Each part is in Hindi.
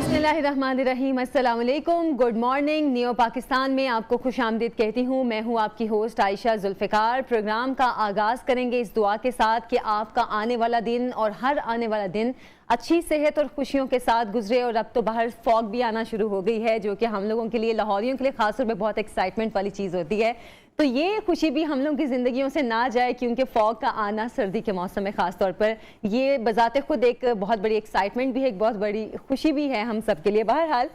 बिस्मिल्लाहिर्रहमानिर्रहीम, अस्सलाम वालेकुम, गुड मॉर्निंग। नियो पाकिस्तान में आपको खुशामदीद कहती हूँ। मैं हूँ आपकी होस्ट आयशा जुल्फ़िकार। प्रोग्राम का आगाज़ करेंगे इस दुआ के साथ कि आपका आने वाला दिन और हर आने वाला दिन अच्छी सेहत और खुशियों के साथ गुजरे। और अब तो बाहर फॉग भी आना शुरू हो गई है, जो कि हम लोगों के लिए, लाहौरियों के लिए ख़ास तौर पर बहुत एक्साइटमेंट वाली चीज़ होती है। तो ये खुशी भी हम लोगों की ज़िंदगियों से ना जाए, क्योंकि फॉग का आना सर्दी के मौसम में ख़ास तौर पर ये बज़ाते खुद एक बहुत बड़ी एक्साइटमेंट भी है, एक बहुत बड़ी खुशी भी है हम सब के लिए। बहरहाल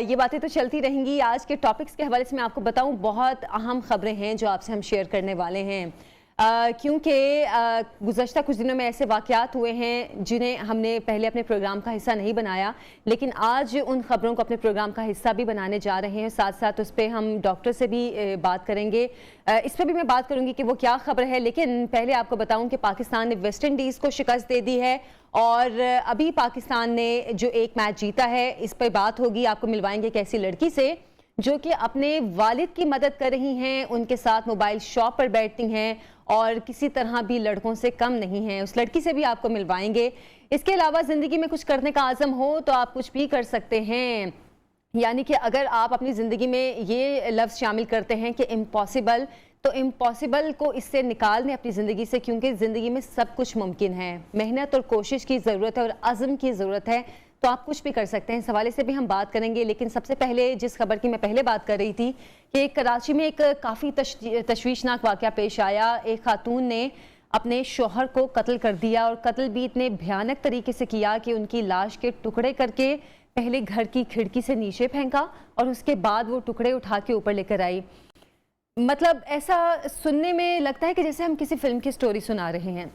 ये बातें तो चलती रहेंगी। आज के टॉपिक्स के हवाले से मैं आपको बताऊं, बहुत अहम खबरें हैं जो आपसे हम शेयर करने वाले हैं, क्योंकि गुज़श्ता कुछ दिनों में ऐसे वाक़यात हुए हैं जिन्हें हमने पहले अपने प्रोग्राम का हिस्सा नहीं बनाया, लेकिन आज उन ख़बरों को अपने प्रोग्राम का हिस्सा भी बनाने जा रहे हैं। साथ साथ उस पर हम डॉक्टर से भी बात करेंगे, इस पर भी मैं बात करूंगी कि वो क्या खबर है। लेकिन पहले आपको बताऊं कि पाकिस्तान ने वेस्ट इंडीज़ को शिकस्त दे दी है और अभी पाकिस्तान ने जो एक मैच जीता है, इस पर बात होगी। आपको मिलवाएंगे एक ऐसी लड़की से जो कि अपने वालिद की मदद कर रही हैं, उनके साथ मोबाइल शॉप पर बैठती हैं और किसी तरह भी लड़कों से कम नहीं है। उस लड़की से भी आपको मिलवाएंगे। इसके अलावा ज़िंदगी में कुछ करने का आज़म हो तो आप कुछ भी कर सकते हैं, यानी कि अगर आप अपनी ज़िंदगी में ये लफ्ज़ शामिल करते हैं कि इम्पॉसिबल, तो इम्पॉसिबल को इससे निकाल दें अपनी ज़िंदगी से, क्योंकि ज़िंदगी में सब कुछ मुमकिन है। मेहनत और कोशिश की ज़रूरत है और अज़म की ज़रूरत है, तो आप कुछ भी कर सकते हैं। इस हवाले से भी हम बात करेंगे। लेकिन सबसे पहले जिस खबर की मैं पहले बात कर रही थी कि कराची में एक काफ़ी तशवीशनाक वाक़या पेश आया। एक खातून ने अपने शोहर को कत्ल कर दिया और कत्ल भी इतने भयानक तरीके से किया कि उनकी लाश के टुकड़े करके पहले घर की खिड़की से नीचे फेंका और उसके बाद वो टुकड़े उठा के ऊपर लेकर आई। मतलब ऐसा सुनने में लगता है कि जैसे हम किसी फिल्म की स्टोरी सुना रहे हैं,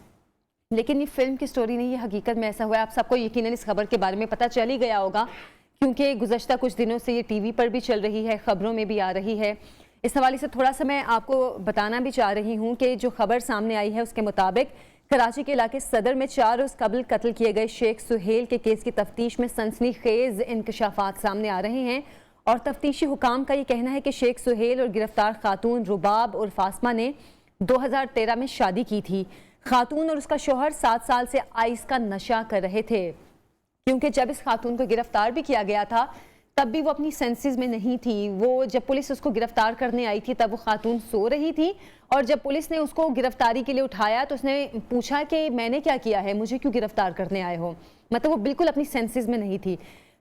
लेकिन ये फिल्म की स्टोरी नहीं, ये हकीकत में ऐसा हुआ है। आप सबको यकीनन इस खबर के बारे में पता चल ही गया होगा, क्योंकि गुज़श्ता कुछ दिनों से ये टीवी पर भी चल रही है, ख़बरों में भी आ रही है। इस हवाले से थोड़ा सा मैं आपको बताना भी चाह रही हूँ कि जो खबर सामने आई है उसके मुताबिक कराची के इलाके सदर में 4 रोज़ कबल कत्ल किए गए शेख सुहेल के केस की तफ्तीश में सनसनीखेज इंकशाफात सामने आ रहे हैं। और तफ्तीशी हुकाम का ये कहना है कि शेख सुहेल और गिरफ्तार खातून रुबाब और फासमा ने 2013 में शादी की थी। खातून और उसका शोहर 7 साल से आइस का नशा कर रहे थे, क्योंकि जब इस खातून को गिरफ्तार भी किया गया था तब भी वो अपनी सेंसेस में नहीं थी। वो जब पुलिस उसको गिरफ्तार करने आई थी तब वो खातून सो रही थी, और जब पुलिस ने उसको गिरफ्तारी के लिए उठाया तो उसने पूछा कि मैंने क्या किया है, मुझे क्यों गिरफ्तार करने आए हो। मतलब वो बिल्कुल अपनी सेंसेस में नहीं थी।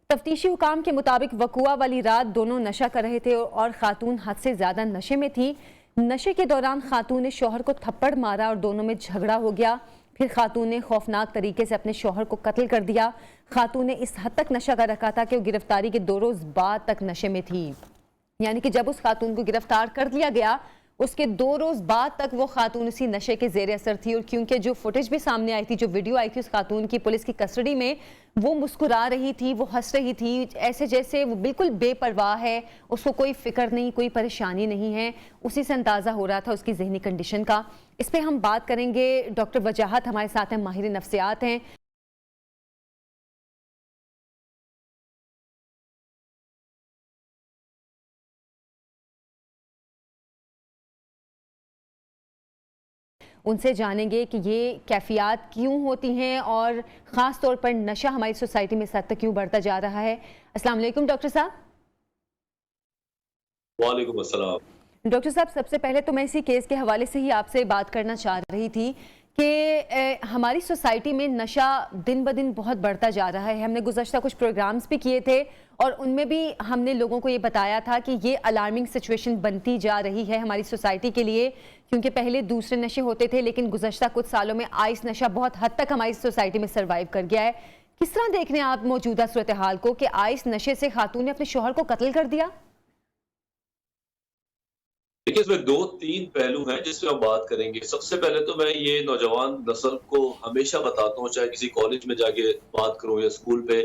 तफ्तीशी हुकाम के मुताबिक वकुआ वाली रात दोनों नशा कर रहे थे और खातून हद से ज़्यादा नशे में थी। नशे के दौरान खातून ने शोहर को थप्पड़ मारा और दोनों में झगड़ा हो गया। फिर खातून ने खौफनाक तरीके से अपने शोहर को कत्ल कर दिया। खातून ने इस हद तक नशा कर रखा था कि वो गिरफ्तारी के 2 रोज़ बाद तक नशे में थी, यानी कि जब उस खातून को गिरफ्तार कर लिया गया उसके 2 रोज़ बाद तक वो खातून उसी नशे के ज़ेर असर थी। और क्योंकि जो फुटेज भी सामने आई थी, जो वीडियो आई थी उस खातून की पुलिस की कस्टडी में, वो मुस्कुरा रही थी, वो हंस रही थी, ऐसे जैसे वो बिल्कुल बेपरवाह है, उसको कोई फिक्र नहीं, कोई परेशानी नहीं है। उसी से अंदाज़ा हो रहा था उसकी जहनी कंडीशन का। इस पर हम बात करेंगे। डॉक्टर वजाहत हमारे साथ हैं, माहिर नफ्सियात हैं। उनसे जानेंगे कि ये कैफियत क्यों होती हैं और ख़ास तौर पर नशा हमारी सोसाइटी में इस हद तक क्यों बढ़ता जा रहा है। अस्सलाम वालेकुम डॉक्टर साहब। वालेकुम अस्सलाम। डॉक्टर साहब, सबसे पहले तो मैं इसी केस के हवाले से ही आपसे बात करना चाह रही थी कि हमारी सोसाइटी में नशा दिन ब दिन बहुत बढ़ता जा रहा है। हमने गुज़श्ता कुछ प्रोग्राम्स भी किए थे और उनमें भी हमने लोगों को ये बताया था कि ये अलार्मिंग सिचुएशन बनती जा रही है हमारी सोसाइटी के लिए, क्योंकि पहले दूसरे नशे होते थे, लेकिन गुज़श्ता कुछ सालों में आइस नशा बहुत हद तक हमारी सोसाइटी में सर्वाइव कर गया है। किस तरह देख रहे हैं आप मौजूदा सूरत हाल को कि आइस नशे से खातून ने अपने शोहर को कत्ल कर दिया? देखिए, इसमें 2-3 पहलू हैं जिसपे हम बात करेंगे। सबसे पहले तो मैं ये नौजवान नस्ल को हमेशा बताता हूँ, चाहे किसी कॉलेज में जाके बात करूँ या स्कूल पे,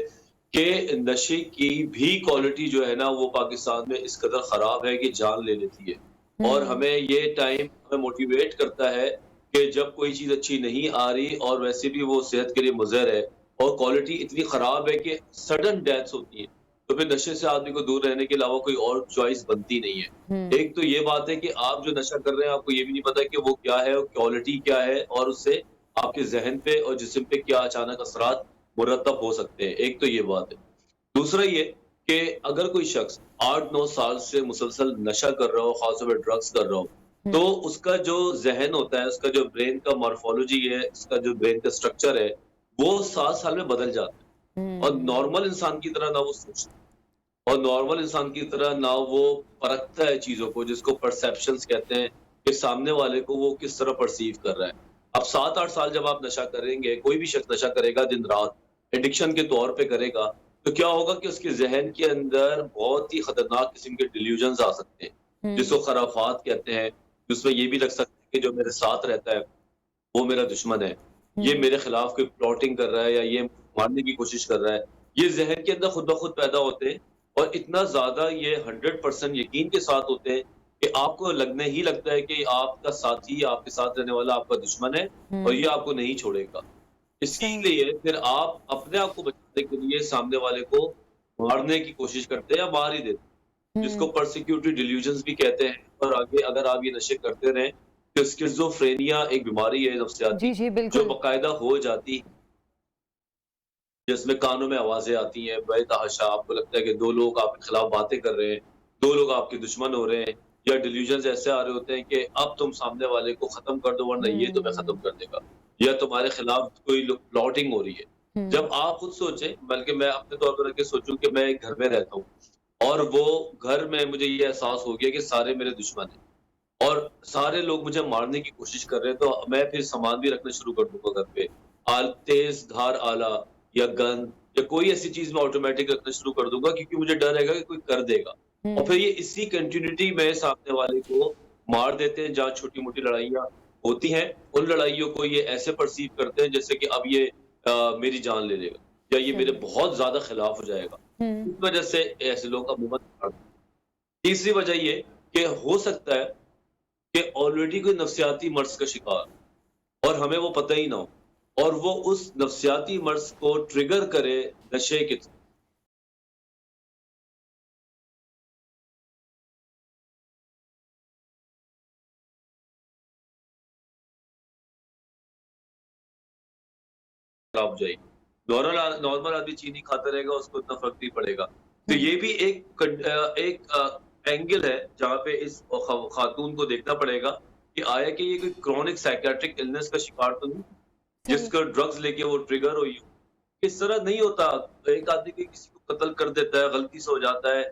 कि नशे की भी क्वालिटी जो है ना वो पाकिस्तान में इस कदर खराब है कि जान ले लेती है। और हमें ये टाइम हमें मोटिवेट करता है कि जब कोई चीज़ अच्छी नहीं आ रही और वैसे भी वो सेहत के लिए मुज़र है और क्वालिटी इतनी खराब है कि सडन डेथ्स होती हैं, तो फिर नशे से आदमी को दूर रहने के अलावा कोई और चॉइस बनती नहीं है। एक तो ये बात है कि आप जो नशा कर रहे हैं आपको ये भी नहीं पता कि वो क्या है, क्वालिटी क्या है और उससे आपके ज़हन पे और जिस्म पे क्या अचानक असरात मुरतब हो सकते हैं। एक तो ये बात है। दूसरा ये कि अगर कोई शख्स 8-9 साल से मुसलसल नशा कर रहा हो, खासतौर पे ड्रग्स कर रहा हो, तो हम्म उसका जो ज़हन होता है, उसका जो ब्रेन का मॉर्फोलॉजी है, उसका जो ब्रेन का स्ट्रक्चर है, वो 7 साल में बदल जाता है। और हम्म नॉर्मल इंसान की तरह ना वो सोचता है और नॉर्मल इंसान की तरह ना वो परखता है चीज़ों को, जिसको परसेप्शंस कहते हैं, कि सामने वाले को वो किस तरह परसीव कर रहा है। अब 7-8 साल जब आप नशा करेंगे, कोई भी शख्स नशा करेगा दिन-रात, एडिक्शन के तौर पे करेगा, तो क्या होगा कि उसके ज़हन के अंदर बहुत ही खतरनाक किस्म के डिल्यूजन्स आ सकते हैं, हम्म जिसको खराफात कहते हैं। जिसमें ये भी लग सकता है कि जो मेरे साथ रहता है, वो मेरा दुश्मन है। ये हम्म मेरे खिलाफ कोई प्लॉटिंग कर रहा है या ये मारने की कोशिश कर रहा है। ये ज़हन के अंदर खुद ब खुद पैदा होते हैं और इतना ज़्यादा ये 100% यकीन के साथ होते हैं कि आपको लगने ही लगता है कि आपका साथी, आपके साथ रहने वाला आपका दुश्मन है और हम्म ये आपको नहीं छोड़ेगा। सही इसीलिए फिर आप अपने आप को बचाने के लिए सामने वाले को मारने की कोशिश करते हैं या मार ही देते हैं, जिसको हम्म पर्सिक्यूटरी डिल्यूजन्स भी कहते हैं। और आगे अगर आप ये नशे करते रहें, तो स्किज़ोफ्रेनिया एक बीमारी है जी नफ्सियाती, जी जो बिल्कुल बाकायदा हो जाती है, जिसमें कानों में आवाज़ें आती हैं, बेतहाशा आपको लगता है कि 2 लोग आपके खिलाफ बातें कर रहे हैं, 2 लोग आपके दुश्मन हो रहे हैं, या डिल्यूजन्स ऐसे आ रहे होते हैं कि अब तुम सामने वाले को ख़त्म कर दो वरना ये तुम्हें ख़त्म हम्म कर देगा, या तुम्हारे खिलाफ कोई प्लॉटिंग हो रही है। हम्म जब आप खुद सोचें, बल्कि मैं अपने तौर पर रख के सोचूं कि मैं एक घर में रहता हूँ और वो घर में मुझे ये एहसास हो गया कि सारे मेरे दुश्मन हैं और सारे लोग मुझे मारने की कोशिश कर रहे हैं, तो मैं फिर सामान भी रखना शुरू कर दूंगा घर पे। तेज धार आला या गन या कोई ऐसी चीज मैं ऑटोमेटिक रखना शुरू कर दूंगा, क्योंकि मुझे डर रहेगा कि कोई कर देगा। और फिर हम्म ये इसी कंटिन्यूटी में सामने वाले को मार देते हैं। जहाँ छोटी मोटी लड़ाइयाँ होती हैं, उन लड़ाइयों को ये ऐसे परसीव करते हैं जैसे कि अब ये मेरी जान ले लेगा या ये मेरे सही बहुत ज्यादा खिलाफ हो जाएगा। हम्म इस वजह से ऐसे लोग अमूमन मारते हैं। तीसरी वजह ये कि हो सकता है कि ऑलरेडी कोई नफ्सियाती मर्ज़ का शिकार और हमें वो पता ही ना हो, और वो उस नफ्सियाती मर्ज़ को ट्रिगर करे नशे की तरफ जाएगी। नॉर्मल आदमी चीनी खाता रहेगा, उसको इतना फ़र्क नहीं पड़ेगा। तो हम्म ये भी एक एंगल है जहाँ पे इस खातून को देखना पड़ेगा कि आया कि ये कोई क्रॉनिक साइकियाट्रिक इलनेस का शिकार तो नहीं, सही जिसका ड्रग्स लेके वो ट्रिगर हुई हो। इस तरह नहीं होता। एक आदमी कोई किसी को कत्ल कर देता है, गलती से हो जाता है,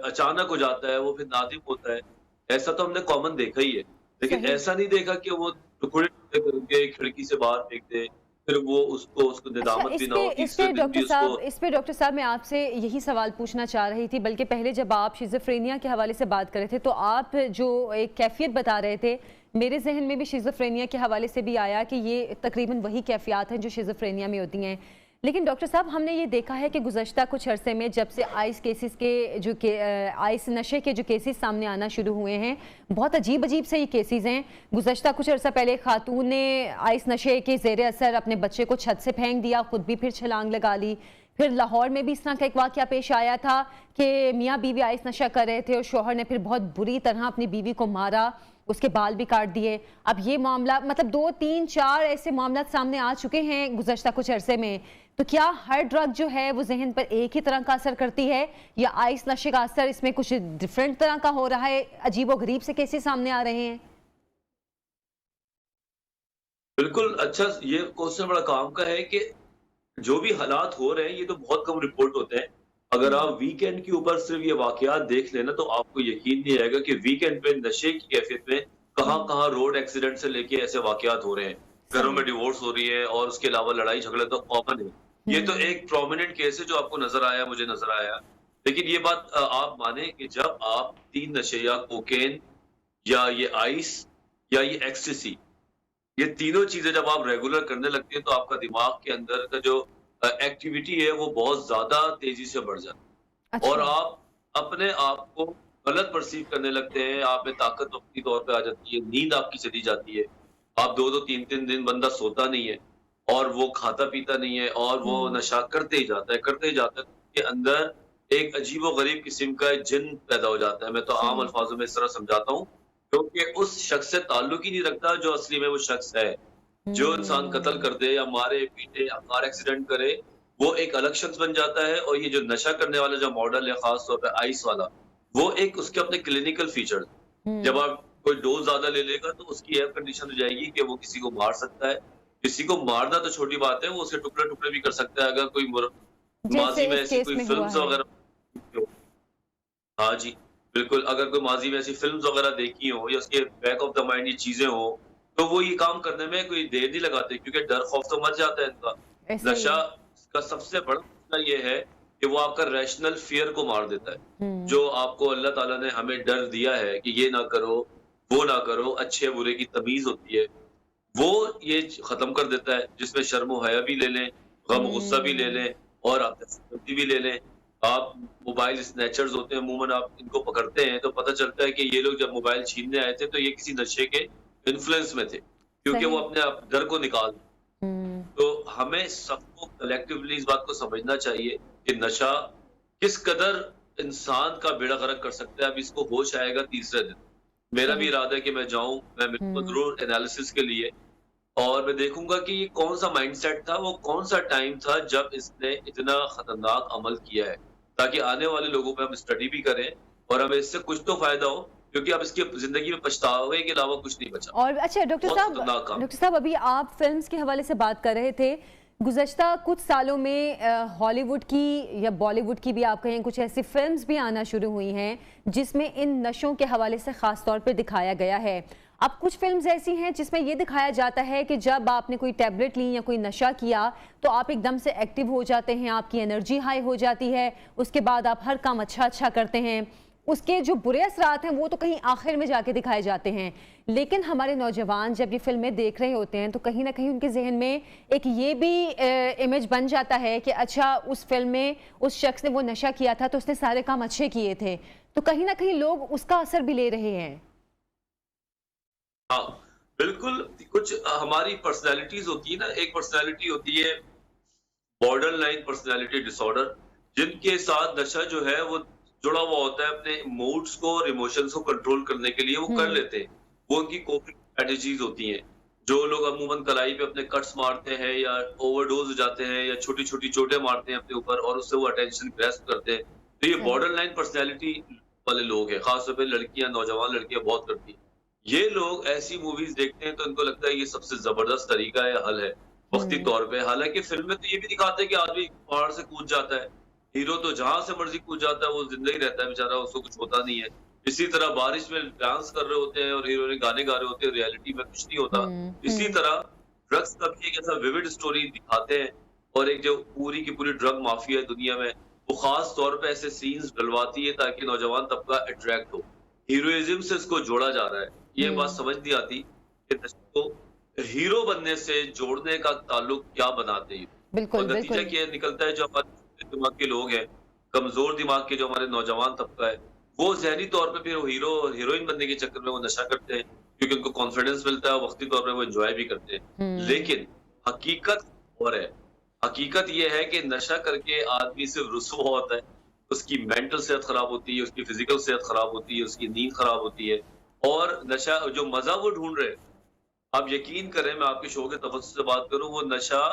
अचानक हो जाता है, वो फिर नादिम होता है। ऐसा तो हमने कॉमन देखा ही है। लेकिन सही ऐसा नहीं देखा कि वो टुकड़े-टुकड़े करके खिड़की से बाहर फेंक दे, फिर वो उसको अच्छा, नेदामत भी ना हो, तीसरे दिन भी उसको। इस पे डॉक्टर साहब मैं आपसे यही सवाल पूछना चाह रही थी, बल्कि पहले जब आप शिज़ोफ्रेनिया के हवाले से बात कर रहे थे, तो आप जो एक कैफ़ियत बता रहे थे, मेरे ज़हन में भी शिज़ोफ्रेनिया के हवाले से भी आया कि ये तकरीबन वही कैफ़ियत हैं जो शिज़ोफ्रेनिया में होती हैं। लेकिन डॉक्टर साहब, हमने ये देखा है कि गुज़श्ता कुछ अरसे में जब से आइस नशे के जो केसेस सामने आना शुरू हुए हैं, बहुत अजीब-अजीब से ये केसेस हैं। गुज़श्ता कुछ अरसा पहले खातून ने आइस नशे के ज़ेर असर अपने बच्चे को छत से फेंक दिया, खुद भी फिर छलांग लगा ली। फिर लाहौर में भी इस तरह का एक वाक़या पेश आया था कि मियाँ-बीवी आइस नशा कर रहे थे और शौहर ने फिर बहुत बुरी तरह अपनी बीवी को मारा, उसके बाल भी काट दिए। अब ये मामला, मतलब 2, 3, 4 ऐसे मामला सामने आ चुके हैं गुज़श्ता कुछ अरसे में। तो क्या हर ड्रग जो है वो ज़हन पर एक ही तरह का असर करती है, या आइस नशे का असर इसमें कुछ डिफरेंट तरह का हो रहा है? अजीबो-गरीब से केसेस सामने आ रहे हैं। बिल्कुल, अच्छा ये क्वेश्चन बड़ा काम का है कि जो भी हालात हो रहे हैं, ये तो बहुत कम रिपोर्ट होते हैं। अगर हुँ, आप वीकेंड के ऊपर सिर्फ़ ये वाक़यात देख लें ना, तो आपको यकीन नहीं आएगा कि वीकेंड पे नशे की कैफ़ियत में हुँ, कहाँ-कहाँ रोड एक्सीडेंट से लेके ऐसे वाक़यात हो रहे हैं। घरों में सही। डिवोर्स हो रही है और उसके अलावा लड़ाई-झगड़े तो कॉमन है। ये तो हुँ, एक प्रोमिनेंट केस है जो आपको नज़र आया, मुझे नज़र आया। लेकिन ये बात आप मानें कि जब आप 3 नशे या कोकेन या ये आइस या ये एक्सटेसी, ये तीनों चीज़ें जब आप रेगुलर करने लगते हैं, तो आपका दिमाग के अंदर का जो एक्टिविटी है, वो बहुत ज़्यादा तेज़ी से बढ़ जाती है और अच्छा। आप अपने आप को गलत परसीव करने लगते हैं। आप में ताकत वक़्ती तौर पे आ जाती है, नींद आपकी चली जाती है। आप 2-2 3-3 दिन बंदा सोता नहीं है और वो खाता-पीता नहीं है और वो हुँ, नशा करते ही जाता है, करते ही जाता है। उसके अंदर एक अजीबो-गरीब किस्म का जिन पैदा हो जाता है। मैं तो आम सही। अल्फ़ाज़ों में इस तरह समझाता हूँ, क्योंकि उस शख़्स से ताल्लुक ही नहीं रखता जो असली में वो शख़्स है। जो इंसान कत्ल हुँ, कर दे या मारे-पीटे या कार एक्सीडेंट करे, वो एक अलग शख्स बन जाता है, और ये जो नशा करने वाला जो मॉडल है, खास तौर पे आइस वाला, वो एक उसके अपने क्लिनिकल फीचर। जब हम्म। आप कोई डोज ज्यादा ले लेगा तो उसकी यह कंडीशन हो जाएगी कि वो किसी को मार सकता है। किसी को मारना तो छोटी बात है, वो उसके टुकड़े टुकड़े भी कर सकता है। अगर कोई जैसे माजी में इस ऐसी केस कोई में हुआ फिल्म्स है। वगैरह, हाँ जी, बिल्कुल, अगर कोई माज़ी में ऐसी फ़िल्म्स वग़ैरह देखी हो या उसके बैक ऑफ द माइंड ये चीज़ें हों, तो वो ये काम करने में कोई देर नहीं लगाते, क्योंकि डर खौफ तो मर जाता है इनका। ऐसे ही नशा है। का सबसे बड़ा मसला ये है कि वो आपका रैशनल फ़ियर को मार देता है। हम्म। जो आपको अल्लाह ताला ने हमें डर दिया है कि ये ना करो, वो ना करो, अच्छे-बुरे की तमीज़ होती है, वो ये ख़त्म कर देता है, जिसमें शर्म-ओ-हया भी ले लें, गम-गुस्सा भी ले हम्म। लें और आप गलती भी ले लें। आप मोबाइल स्नैचर्स होते हैं, अमूमन आप इनको पकड़ते हैं, तो पता चलता है कि ये लोग जब मोबाइल छीनने आए थे, तो ये किसी नशे के इन्फ्लुएंस में थे, क्योंकि वो सही। अपने आप डर को निकाल। हम्म। तो हमें सबको कलेक्टिवली इस बात को समझना चाहिए कि नशा किस कदर इंसान का बेड़ा गर्क कर सकता है। अब इसको होश आएगा तीसरे दिन। मेरा भी सही। इरादा है कि मैं जाऊँ, मैं मिलूँगा हम्म। ज़रूर एनालिसिस के लिए, और मैं देखूँगा कि ये कौन-सा माइंडसेट था, वो कौन-सा टाइम था जब इसने इतना खतरनाक अमल किया है। ताकि आने वाले लोगों पे हम स्टडी भी करें और हमें इससे कुछ तो फ़ायदा हो, क्योंकि अब इसकी ज़िंदगी में पछतावे के अलावा कुछ नहीं बचा। और अच्छा बहुत खतरनाक काम। डॉक्टर साहब अभी आप फिल्म्स के हवाले से बात कर रहे थे। गुज़श्ता कुछ सालों में हॉलीवुड की या बॉलीवुड की भी आप कहें, कुछ ऐसी फिल्म्स भी आना शुरू हुई हैं जिसमें इन नशों के हवाले से ख़ास तौर पे दिखाया गया है। अब कुछ फिल्म्स ऐसी हैं जिसमें ये दिखाया जाता है कि जब आपने कोई टैबलेट ली या कोई नशा किया तो आप एकदम से एक्टिव हो जाते हैं, आपकी एनर्जी हाई हो जाती है, उसके बाद आप हर काम अच्छा अच्छा करते हैं। उसके जो बुरे असरात हैं वो तो कहीं आखिर में जाके दिखाए जाते हैं, लेकिन हमारे नौजवान जब ये फिल्में देख रहे होते हैं तो कहीं ना कहीं उनके जहन में एक ये भी इमेज बन जाता है कि अच्छा उस फिल्म में उस शख्स ने वो नशा किया था तो उसने सारे काम अच्छे किए थे, तो कहीं ना कहीं लोग उसका असर भी ले रहे हैं। हाँ, बिल्कुल। कुछ हमारी पर्सनैलिटीज़ होती है ना, एक पर्सनैलिटी होती है बॉर्डर लाइन पर्सनैलिटी डिसऑर्डर, जिनके साथ नशा जो है वो जुड़ा हुआ होता है। अपने मूड्स को और इमोशंस को कंट्रोल करने के लिए वो कर हम्म। लेते हैं। वो उनकी कोपिंग स्ट्रेटजीज होती हैं। जो लोग अमूमन कलाई पे अपने कट्स मारते हैं या ओवरडोज हो जाते हैं या छोटी-छोटी चोटें मारते हैं अपने ऊपर और उससे वो अटेंशन ग्रैस्प करते हैं। तो ये सही। बॉर्डर लाइन पर्सनैलिटी वाले लोग हैं, खास तौर पे लड़कियाँ, नौजवान लड़कियाँ बहुत करती हैं। ये लोग ऐसी मूवीज़ देखते हैं तो इनको लगता है ये सबसे ज़बरदस्त तरीका है, हल है, वक़्ती हम्म। तौर पे। हालाँकि फ़िल्म में तो ये भी दिखाते हैं कि आदमी पहाड़ से कूद जाता है। हीरो तो जहाँ से मर्ज़ी कूद जाता है, वो ज़िंदा ही रहता है बेचारा, उसको कुछ होता नहीं है। इसी तरह बारिश में डांस कर रहे होते हैं और हीरोइन गाने गा रहे होते हैं, रियलिटी में कुछ नहीं होता। हम्म। इसी हम्म। तरह ड्रग्स का भी एक ऐसा विविड स्टोरी दिखाते हैं, और एक जो पूरी की पूरी ड्रग माफिया है दुनिया में, वो खास तौर पे ऐसे सीन्स डलवाती है ताकि नौजवान तबका अट्रैक्ट हो। हीरोइज़्म से इसको जोड़ा जा रहा है। ये बात हम्म। समझ नहीं आती कि नशे को हीरो बनने से जोड़ने का ताल्लुक क्या बनाते हैं। बिल्कुल और नतीजा बिल्कुल। क्या निकलता है, जो हमारे दिमाग के लोग हैं, कमजोर दिमाग के जो हमारे नौजवान तबका है, वो ज़हनी तौर पे फिर वो हीरो और हीरोइन बनने के चक्कर में वो नशा करते हैं, क्योंकि उनको कॉन्फिडेंस मिलता है, वक़्ती तौर पे वो एन्जॉय भी करते हैं। हम्म। लेकिन हकीकत और है। हकीकत ये है कि नशा करके आदमी सिर्फ रुसवा होता है, उसकी मेंटल सेहत खराब होती है, उसकी फिजिकल सेहत खराब होती है, उसकी नींद खराब होती है, और नशा जो मज़ा वो ढूँढ रहे हैं, आप यकीन करें, मैं आपके शो के तवज्जुह से बात करूँ, वो नशा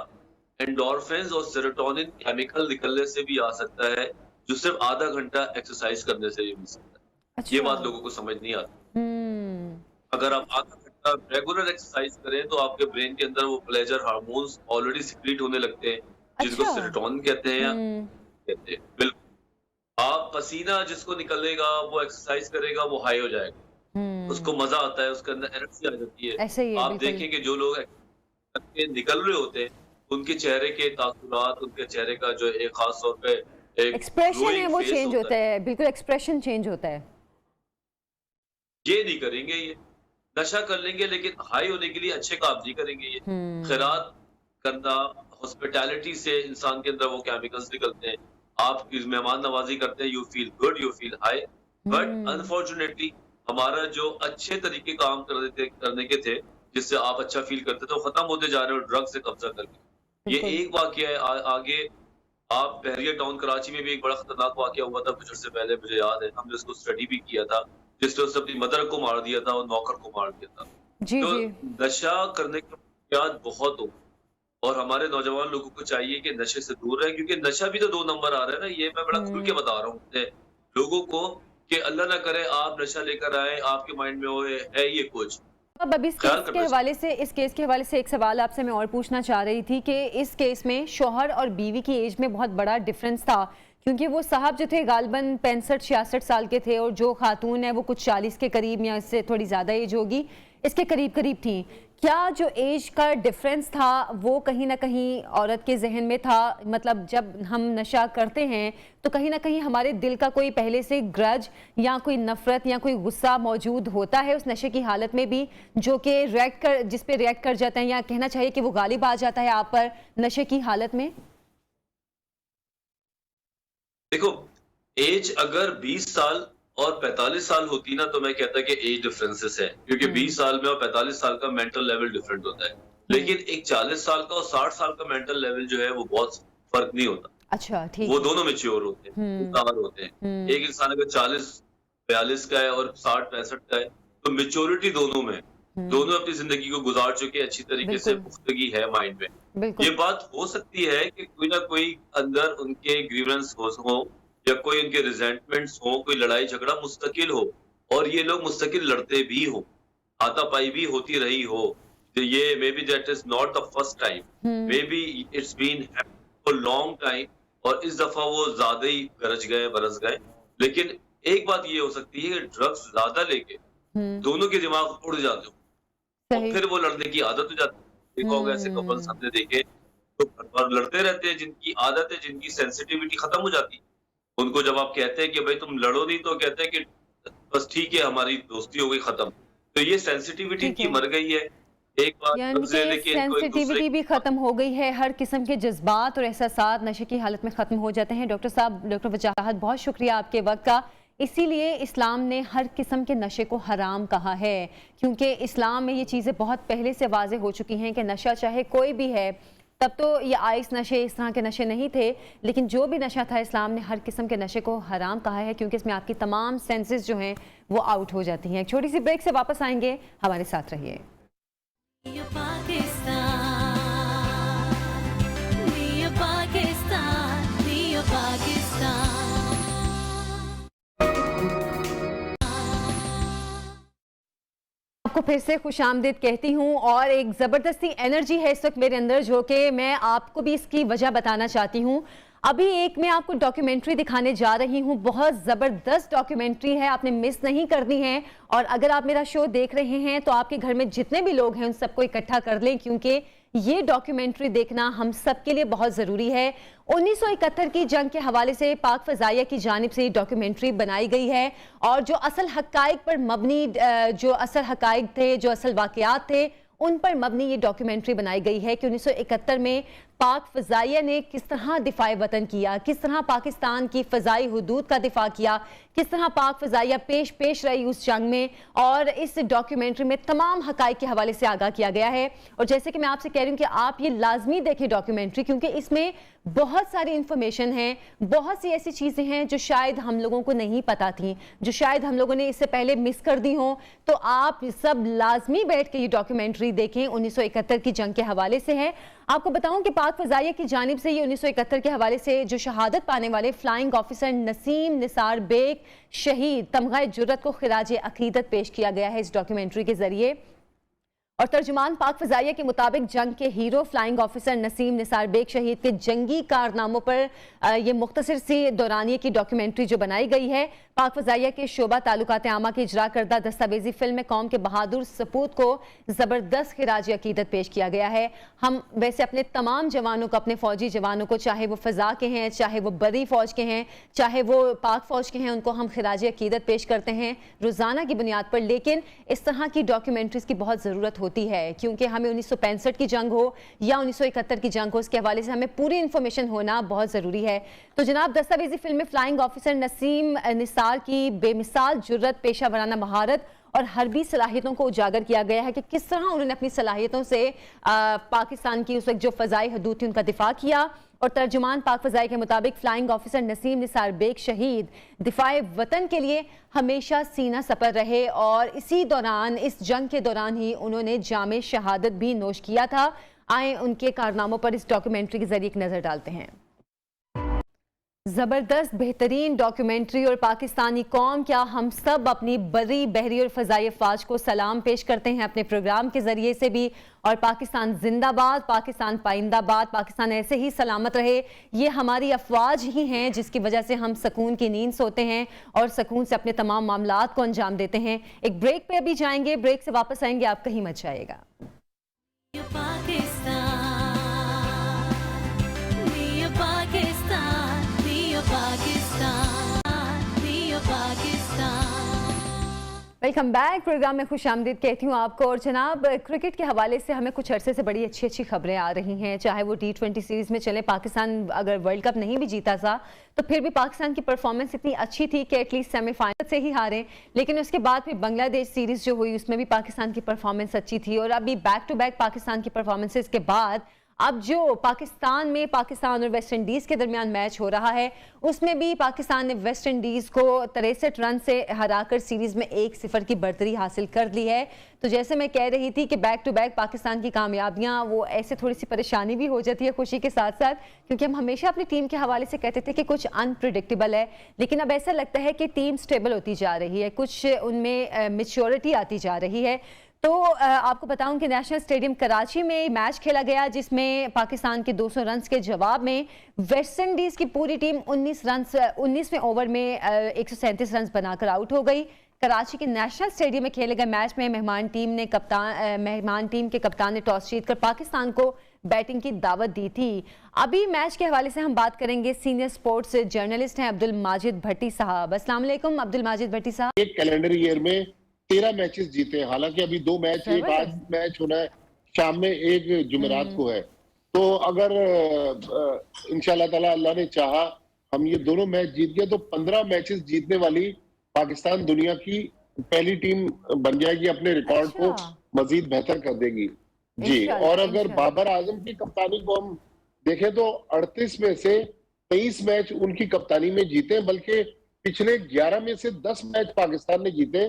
एंडोर्फिन्स और सेरोटोनिन केमिकल निकलने से भी आ सकता है, जो सिर्फ आधा घंटा एक्सरसाइज करने से भी मिल सकता है। ये अच्छा। बात लोगों को समझ नहीं आती। हम्म। अगर आप आधा घंटा रेगुलर एक्सरसाइज करें तो आपके ब्रेन के अंदर वो प्लेजर हार्मोन्स ऑलरेडी सिक्रीट होने लगते हैं, जिसको अच्छा। सेरोटोनिन कहते हैं या हम्म। कहते हैं। बिल्कुल। आप पसीना जिसको निकलेगा, वो एक्सरसाइज करेगा, वो हाई हो जाएगा। उसको हम्म। मज़ा आता है, उसके अंदर एनर्जी आ जाती है। ऐसे ही है आप बिल्कुल। देखेंगे जो लोग करके निकल रहे होते हैं, उनके चेहरे के तासुरात, उनके चेहरे का जो एक खास तौर पे एक एक्सप्रेशन है ग्लोइंग वो फेस चेंज होता होता है। है, बिल्कुल एक्सप्रेशन चेंज होता है। ये नहीं करेंगे ये। नशा कर लेंगे लेकिन हाई होने के लिए अच्छे काम नहीं करेंगे ये। हम्म। खैरात करना, हॉस्पिटैलिटी से इंसान के अंदर वो केमिकल्स निकलते हैं। आप इस मेहमान नवाज़ी करते हैं, you feel good, you feel high. But hmm. Unfortunately हमारा जो अच्छे तरीके काम करने के थे, जिससे आप अच्छा फील करते थे, वो खत्म होते जा रहे हो ड्रग से कब्जा करके। ये बिल्कुल। एक वाकया है। आगे आप बहरिया टाउन कराची में भी एक बड़ा खतरनाक वाकया हुआ था कुछ अर्से पहले, मुझे याद है, हमने उसको स्टडी भी किया था, जिसने उसने अपनी मदर को मार दिया था और नौकर को मार दिया था। जी तो जी। नशा करने के वाक़यात बहुत हो, और हमारे नौजवान लोगों को चाहिए कि नशे से दूर रहें, क्योंकि नशा भी तो 2 नंबर आ रहा है ना। ये मैं बड़ा खुल के बता रहा हूँ अपने लोगों को कि अल्लाह ना करे आप नशा लेकर आए, आपके माइंड में वो है ये कुछ, अब इस ख्याल केस के करना चाहिए। हवाले से एक सवाल आपसे मैं और पूछना चाह रही थी कि इस केस में शौहर और बीवी की एज में बहुत बड़ा डिफरेंस था, क्योंकि वो साहब जो थे गालबन 65-66 साल के थे और जो खातून है वो कुछ 40 के करीब या इससे थोड़ी ज़्यादा एज होगी, इसके करीब करीब थी। क्या जो एज का डिफरेंस था वो कहीं ना कहीं औरत के जहन में था? मतलब जब हम नशा करते हैं तो कहीं ना कहीं हमारे दिल का कोई पहले से ग्रज या कोई नफरत या कोई गुस्सा मौजूद होता है उस नशे की हालत में भी, जो कि जिस पे रिएक्ट कर जाते हैं, या कहना चाहिए कि वो गालिब आ जाता है आप पर नशे की हालत में? देखो, एज अगर 20 साल और 45 साल होती ना, तो मैं कहता कि एज डिफरेंसेस है, क्योंकि 20 साल में और 45 साल का मेंटल लेवल डिफरेंट होता है। लेकिन एक 40 साल का और 60 साल का मेंटल लेवल जो है वो बहुत फर्क नहीं होता। अच्छा, ठीक वो है। दोनों मैच्योर होते हैं, समझदार होते हैं। एक इंसान अगर 40-42 का है और 60-65 का है, तो मैच्योरिटी दोनों में है। दोनों अपनी जिंदगी को गुजार चुके हैं, अच्छी तरीके से बिल्कुल, पुख्तगी है माइंड में। ये बिल्कुल। बात हो सकती है कि कोई ना कोई अंदर उनके ग्रीवेंस हो या कोई उनके रिजेंटमेंट्स हो, कोई लड़ाई झगड़ा मुस्तकिल हो और ये लोग मुस्तकिल लड़ते भी हो, हाथापाई भी होती रही हो। तो ये maybe that is not the first time, maybe it's been for long time, और इस दफा वो ज्यादा ही गरज गए, बरस गए। लेकिन एक बात ये हो सकती है कि ड्रग्स ज्यादा लेके दोनों के दिमाग उड़ जाते हो और सही। फिर वो लड़ने की आदत हो जाती है। देखा होगा ऐसे कपल्स हम्म। हमने देखे, तो और लड़ते रहते हैं, जिनकी आदत है, जिनकी सेंसिटिविटी खत्म हो जाती है। उनको जब आप कहते हैं कि भाई तुम लड़ो नहीं, तो कहते हैं कि बस ठीक है, हमारी दोस्ती हो गई खत्म। तो ये सेंसिटिविटी ठीक इनकी है। मर गई है। एक बार यानी ड्रग्स ले कि लेके इनको एक दूसरे सेंसिटिविटी भी खत्म हो गई है, हर किस्म के जज्बात और एहसासात नशे की हालत में खत्म हो जाते हैं। डॉक्टर साहब, डॉक्टर वजाहत, बहुत शुक्रिया आपके वक्त का। इसीलिए इस्लाम ने हर किस्म के नशे को हराम कहा है, क्योंकि इस्लाम में ये चीज़ें बहुत पहले से वाज़े हो चुकी हैं कि नशा चाहे कोई भी है। तब तो ये आइस नशे, इस तरह के नशे नहीं थे, लेकिन जो भी नशा था इस्लाम ने हर किस्म के नशे को हराम कहा है, क्योंकि इसमें आपकी तमाम सेंसेस जो हैं वो आउट हो जाती हैं। एक छोटी सी ब्रेक से वापस आएंगे, हमारे साथ रहिए। Dear Pakistan, dear Pakistan, dear Pakistan. आपको फिर से खुशामदीद कहती हूँ, और एक ज़बरदस्ती एनर्जी है इस वक्त मेरे अंदर, जो कि मैं आपको भी इसकी वजह बताना चाहती हूँ। अभी एक मैं आपको डॉक्यूमेंट्री दिखाने जा रही हूँ, बहुत ज़बरदस्त डॉक्यूमेंट्री है, आपने मिस नहीं करनी है। और अगर आप मेरा शो देख रहे हैं तो आपके घर में जितने भी लोग हैं उन सबको इकट्ठा कर लें, क्योंकि ये डॉक्यूमेंट्री देखना हम सब के लिए बहुत ज़रूरी है। 1971 की जंग के हवाले से पाक फ़ज़ाइया की जानिब से डॉक्यूमेंट्री बनाई गई है, और जो असल हक़ाइक़ पर मबनी, जो असल हक़ाइक़ थे, जो असल वाक़यात थे, उन पर मबनी ये डॉक्यूमेंट्री बनाई गई है कि 1971 में पाक फ़ज़ाइया ने किस तरह दिफ़ाए वतन किया, किस तरह पाकिस्तान की फ़ज़ाई हुदूद का दिफ़ा किया, किस तरह पाक फ़ज़ाइया पेश रही उस जंग में। और इस डॉक्यूमेंट्री में तमाम हक़ाइक़ के हवाले से आगाह किया गया है। और जैसे कि मैं आपसे कह रही हूँ कि आप ये लाजमी देखें डॉक्यूमेंट्री, क्योंकि इसमें बहुत सारी इंफॉर्मेशन है, बहुत सी ऐसी चीज़ें हैं जो शायद हम लोगों को नहीं पता थी, जो शायद हम लोगों ने इससे पहले मिस कर दी हों। तो आप सब लाजमी बैठ के ये डॉक्यूमेंट्री देखें, 1971 की जंग के हवाले से है। आपको बताऊं कि पाक फ़ज़ाइया की जानिब से ये 1971 के हवाले से जो शहादत पाने वाले फ्लाइंग ऑफिसर नसीम निसार बेग शहीद तमग़ा जुर्रत को खिराज अक़ीदत पेश किया गया है इस डॉक्यूमेंट्री के जरिए। और तर्जुमान पाक फ़ज़ाइया के मुताबिक जंग के hero flying officer Naseem Nisar Baig शहीद के जंगी कारनामों पर यह मुख्तसर सी दौरानिए की डॉक्यूमेंट्री जो बनाई गई है, पाक फ़ज़ाइया के शोबा ताल्लुकात आमा की इजरा करदा दस्तावेजी फिल्म में कौम के बहादुर सपूत को ज़बरदस्त खिराज अक़ीदत पेश किया गया है। हम वैसे अपने तमाम जवानों को, अपने फ़ौजी जवानों को, चाहे वो फ़ज़ा के हैं, चाहे वो बरी फ़ौज के हैं, चाहे वो पाक फ़ौज के हैं, उनको हम खिराज अक़ीदत पेश करते हैं रोज़ाना की बुनियाद पर। लेकिन इस तरह की डॉक्यूमेंट्रीज़ की बहुत ज़रूरत होती है, क्योंकि हमें 1965 की जंग हो या 1971 की जंग हो, उसके हवाले से हमें पूरी इंफॉर्मेशन होना बहुत ज़रूरी है। तो जनाब, दस्तावेजी फिल्म में फ्लाइंग ऑफिसर नसीम निसार की बेमिसाल जुर्रत, पेशा वराना महारत और हरबी सलाहियतों को उजागर किया गया है कि किस तरह उन्होंने अपनी सलाहियतों से पाकिस्तान की उस वक्त जो फ़ज़ाई हदूद थी उनका दिफा किया। और तर्जुमान पाक फ़ज़ाई के मुताबिक फ्लाइंग ऑफिसर नसीम निसार बेग शहीद दिफाए वतन के लिए हमेशा सीना सपर रहे, और इसी दौरान, इस जंग के दौरान ही उन्होंने जामे शहादत भी नोश किया था। आए उनके कारनामों पर इस डॉक्यूमेंट्री के जरिए एक नजर डालते हैं। जबरदस्त बेहतरीन डॉक्यूमेंट्री और पाकिस्तानी कौम, क्या हम सब अपनी बड़ी बहरी और फजाई अफवाज को सलाम पेश करते हैं अपने प्रोग्राम के जरिए से भी। और पाकिस्तान जिंदाबाद, पाकिस्तान पाइंदाबाद, पाकिस्तान ऐसे ही सलामत रहे। ये हमारी अफवाज ही हैं जिसकी वजह से हम सुकून की नींद सोते हैं और सुकून से अपने तमाम मामलात को अंजाम देते हैं। एक ब्रेक पे अभी जाएंगे, ब्रेक से वापस आएंगे, आप कहीं मत जाइएगा। Neo Pakistan, Neo Pakistan, Neo Pakistan, Neo Pakistan. Welcome back. Programme में खुश आमदीद कहती हूँ आपको। और जनाब, क्रिकेट के हवाले से हमें कुछ अरसे से बड़ी अच्छी अच्छी खबरें आ रही हैं, चाहे वो T20 सीरीज़ में चले। पाकिस्तान अगर वर्ल्ड कप नहीं भी जीता था तो फिर भी पाकिस्तान की परफॉर्मेंस इतनी अच्छी थी कि एटलीस्ट सेमीफाइनल से ही हारे। लेकिन उसके बाद फिर बांग्लादेश सीरीज़ जो हुई उसमें भी पाकिस्तान की परफॉर्मेंस अच्छी थी। और अभी बैक टू बैक पाकिस्तान की परफॉर्मेंसेस के बाद अब जो पाकिस्तान में पाकिस्तान और वेस्ट इंडीज़ के दरमियान मैच हो रहा है उसमें भी पाकिस्तान ने वेस्ट इंडीज़ को 63 रन से हराकर सीरीज़ में 1-0 की बढ़तरी हासिल कर ली है। तो जैसे मैं कह रही थी कि बैक टू बैक पाकिस्तान की कामयाबियां, वो ऐसे थोड़ी सी परेशानी भी हो जाती है खुशी के साथ साथ, क्योंकि हम हमेशा अपनी टीम के हवाले से कहते थे कि कुछ अनप्रिडिक्टेबल है, लेकिन अब ऐसा लगता है कि टीम स्टेबल होती जा रही है, कुछ उनमें मैच्योरिटी आती जा रही है। तो आपको बताऊं कि नेशनल स्टेडियम कराची में मैच खेला गया जिसमें पाकिस्तान के 200 रन के जवाब में वेस्ट इंडीज़ की पूरी टीम 19वें ओवर में 137 रन बनाकर आउट हो गई। कराची के नेशनल स्टेडियम में खेले गए मैच में मेहमान टीम के कप्तान ने टॉस जीतकर पाकिस्तान को बैटिंग की दावत दी थी। अभी मैच के हवाले से हम बात करेंगे, सीनियर स्पोर्ट्स जर्नलिस्ट हैं अब्दुल माजिद भट्टी साहब। अस्सलाम वालेकुम अब्दुल माजिद भट्टी साहब। एक कैलेंडर ईयर में 13 मैचेस जीते, हालांकि अभी 2 मैच, एक आज मैच होना है शाम में, एक जुमेरात को है। तो अगर इंशाल्लाह ताला अल्लाह ने चाहा हम ये दोनों मैच जीत गए तो 15 मैचेस जीतने वाली पाकिस्तान दुनिया की पहली टीम बन जाएगी, अपने रिकॉर्ड को मजीद बेहतर कर देगी जी। और अगर बाबर आजम की कप्तानी को हम देखें तो 38 में से 23 मैच उनकी कप्तानी में जीते, बल्कि पिछले 11 में से 10 मैच पाकिस्तान ने जीते।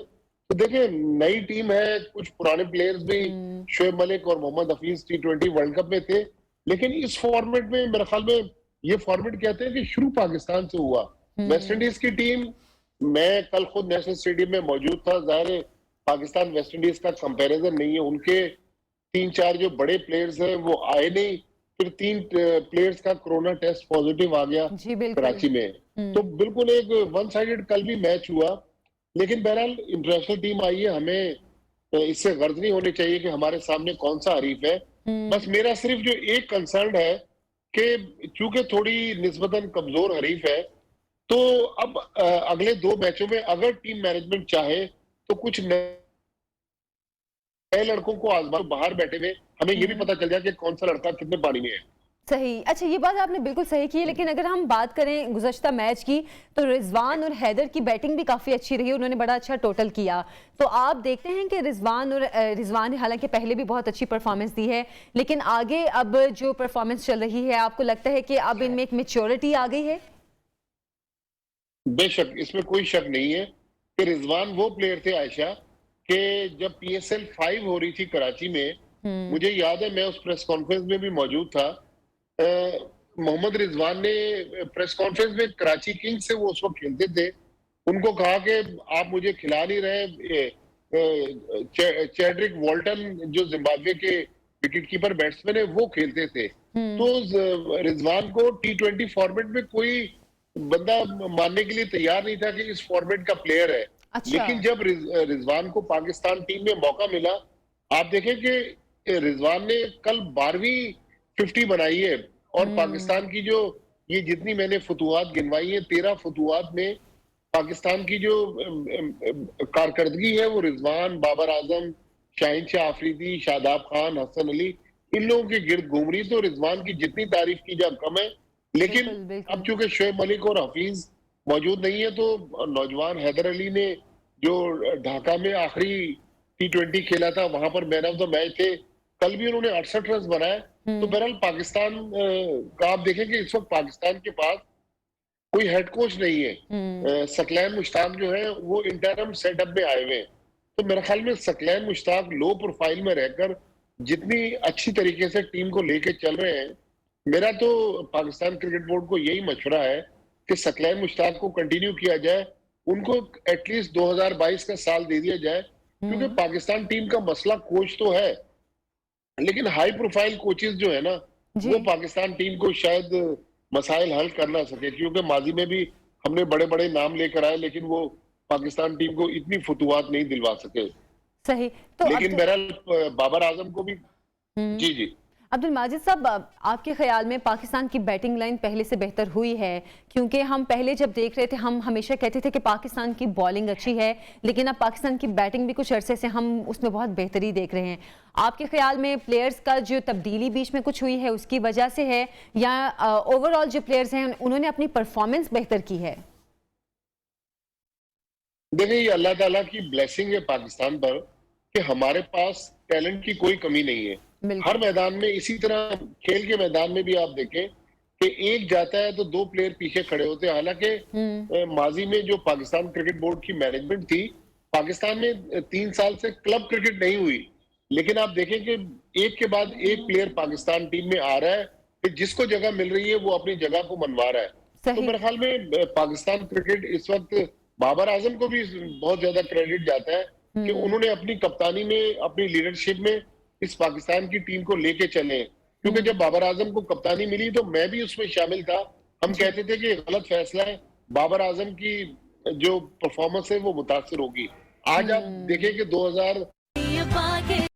तो देखिए, नई टीम है, कुछ पुराने प्लेयर्स भी, शोएब मलिक और Mohammad Hafeez T20 world cup में थे, लेकिन इस फॉर्मेट में मेरे ख्याल में ये फॉर्मेट कहते हैं कि शुरू पाकिस्तान से हुआ। वेस्ट इंडीज की टीम, मैं कल खुद नेशनल स्टेडियम में मौजूद था, जाहिर है पाकिस्तान वेस्ट इंडीज का कंपैरिजन नहीं है, उनके 3-4 जो बड़े प्लेयर्स हैं वो आए नहीं, फिर 3 प्लेयर्स का कोरोना टेस्ट पॉजिटिव आ गया कराची में। तो बिल्कुल एक वन साइडेड कल भी मैच हुआ। लेकिन बहरहाल इंटरनेशनल टीम आई है, हमें इससे गर्ज नहीं होनी चाहिए कि हमारे सामने कौन सा हरीफ है। बस मेरा सिर्फ जो एक कंसर्न है कि चूंकि थोड़ी निस्बतन कमजोर हरीफ है, तो अब अगले 2 मैचों में अगर टीम मैनेजमेंट चाहे तो कुछ नए लड़कों को आजमा, बाहर बैठे हुए हमें ये भी पता चल जाए कि कौन सा लड़का कितने पानी में है। सही, अच्छा ये बात आपने बिल्कुल सही की है। लेकिन अगर हम बात करें गुज़श्ता मैच की तो रिजवान और हैदर की बैटिंग भी काफ़ी अच्छी रही, उन्होंने बड़ा अच्छा टोटल किया। तो आप देखते हैं कि रिजवान ने हालांकि पहले भी बहुत अच्छी परफॉर्मेंस दी है, लेकिन आगे अब जो परफॉर्मेंस चल रही है, आपको लगता है कि अब इनमें एक मैच्योरिटी आ गई है? बेशक, इसमें कोई शक नहीं है कि रिजवान वो प्लेयर थे आयशा कि जब PSL 5 हो रही थी कराची में, मुझे याद है मैं उस प्रेस कॉन्फ्रेंस में भी मौजूद था। मोहम्मद रिजवान ने प्रेस कॉन्फ्रेंस में कराची किंग्स से, वो उस वक्त खेलते थे, उनको कहा कि आप मुझे खिला नहीं रहे। चैड्रिक वॉल्टन जो जिम्बाब्वे के विकेटकीपर बैट्समैन है वो खेलते थे। तो रिजवान को T20 फॉर्मेट में कोई बंदा मानने के लिए तैयार नहीं था कि इस फॉर्मेट का प्लेयर है। अच्छा। लेकिन जब रिजवान को पाकिस्तान टीम में मौका मिला, आप देखें कि रिजवान ने कल 12वीं 50 बनाई है, और पाकिस्तान की जो ये जितनी मैंने फतुहात गिनवाई है, 13 फतुहात में पाकिस्तान की जो कारकर्दगी है वो रिजवान, बाबर आजम, शाहीन शाह आफरीदी, शादाब खान, हसन अली, इन लोगों के गिर्द घूम रही। तो रिजवान की जितनी तारीफ की जाए कम है। लेकिन अब चूंकि शोएब मलिक और हफीज मौजूद नहीं है, तो नौजवान हैदर अली ने जो ढाका में आखिरी T20 खेला था वहां पर मैन ऑफ द मैच थे, कल भी उन्होंने 68 रन बनाए। तो बहरहाल पाकिस्तान का आप देखें कि इस वक्त पाकिस्तान के पास कोई हेड कोच नहीं है। सकलैन मुश्ताक जो है वो इंटरम सेटअप में आए हुए हैं। तो मेरे ख्याल में सकलैन मुश्ताक लो प्रोफाइल में रहकर जितनी अच्छी तरीके से टीम को लेके चल रहे हैं, मेरा तो पाकिस्तान क्रिकेट बोर्ड को यही मशवरा है कि सकलैन मुश्ताक को कंटिन्यू किया जाए, उनको एटलीस्ट 2022 का साल दे दिया जाए, क्योंकि पाकिस्तान टीम का मसला कोच तो है, लेकिन हाई प्रोफाइल कोचेस जो है ना, वो पाकिस्तान टीम को शायद मसाइल हल कर ना सके, क्योंकि माजी में भी हमने बड़े बड़े नाम लेकर आए, लेकिन वो पाकिस्तान टीम को इतनी फतुहात नहीं दिलवा सके। सही। तो लेकिन बहरहाल बाबर आजम को भी जी जी अब्दुल माजिद साहब, आपके ख्याल में पाकिस्तान की बैटिंग लाइन पहले से बेहतर हुई है? क्योंकि हम पहले जब देख रहे थे हम हमेशा कहते थे कि पाकिस्तान की बॉलिंग अच्छी है, लेकिन अब पाकिस्तान की बैटिंग भी कुछ अरसे से हम उसमें बहुत बेहतरी देख रहे हैं। आपके ख्याल में प्लेयर्स का जो तब्दीली बीच में कुछ हुई है उसकी वजह से है, या ओवरऑल जो प्लेयर्स हैं उन्होंने अपनी परफॉर्मेंस बेहतर की है? देखिए, ये अल्लाह ताला की ब्लेसिंग है पाकिस्तान पर कि हमारे पास टैलेंट की कोई कमी नहीं है। हर मैदान में, इसी तरह खेल के मैदान में भी आप देखें कि एक जाता है तो दो प्लेयर पीछे खड़े होते हैं। हालांकि माजी में जो पाकिस्तान क्रिकेट बोर्ड की मैनेजमेंट थी, पाकिस्तान में 3 साल से क्लब क्रिकेट नहीं हुई, लेकिन आप देखें कि एक के बाद एक प्लेयर पाकिस्तान टीम में आ रहा है कि जिसको जगह मिल रही है वो अपनी जगह को मनवा रहा है। तो मेरे ख्याल में पाकिस्तान क्रिकेट इस वक्त, बाबर आजम को भी बहुत ज्यादा क्रेडिट जाता है कि उन्होंने अपनी कप्तानी में, अपनी लीडरशिप में इस पाकिस्तान की टीम को लेके चले। क्योंकि जब बाबर आजम को कप्तानी मिली तो मैं भी उसमें शामिल था। हम कहते थे कि गलत फैसला है, बाबर आजम की जो परफॉर्मेंस है वो मुतासिर होगी। आज आप देखें कि 2000 ये पाकिस्तान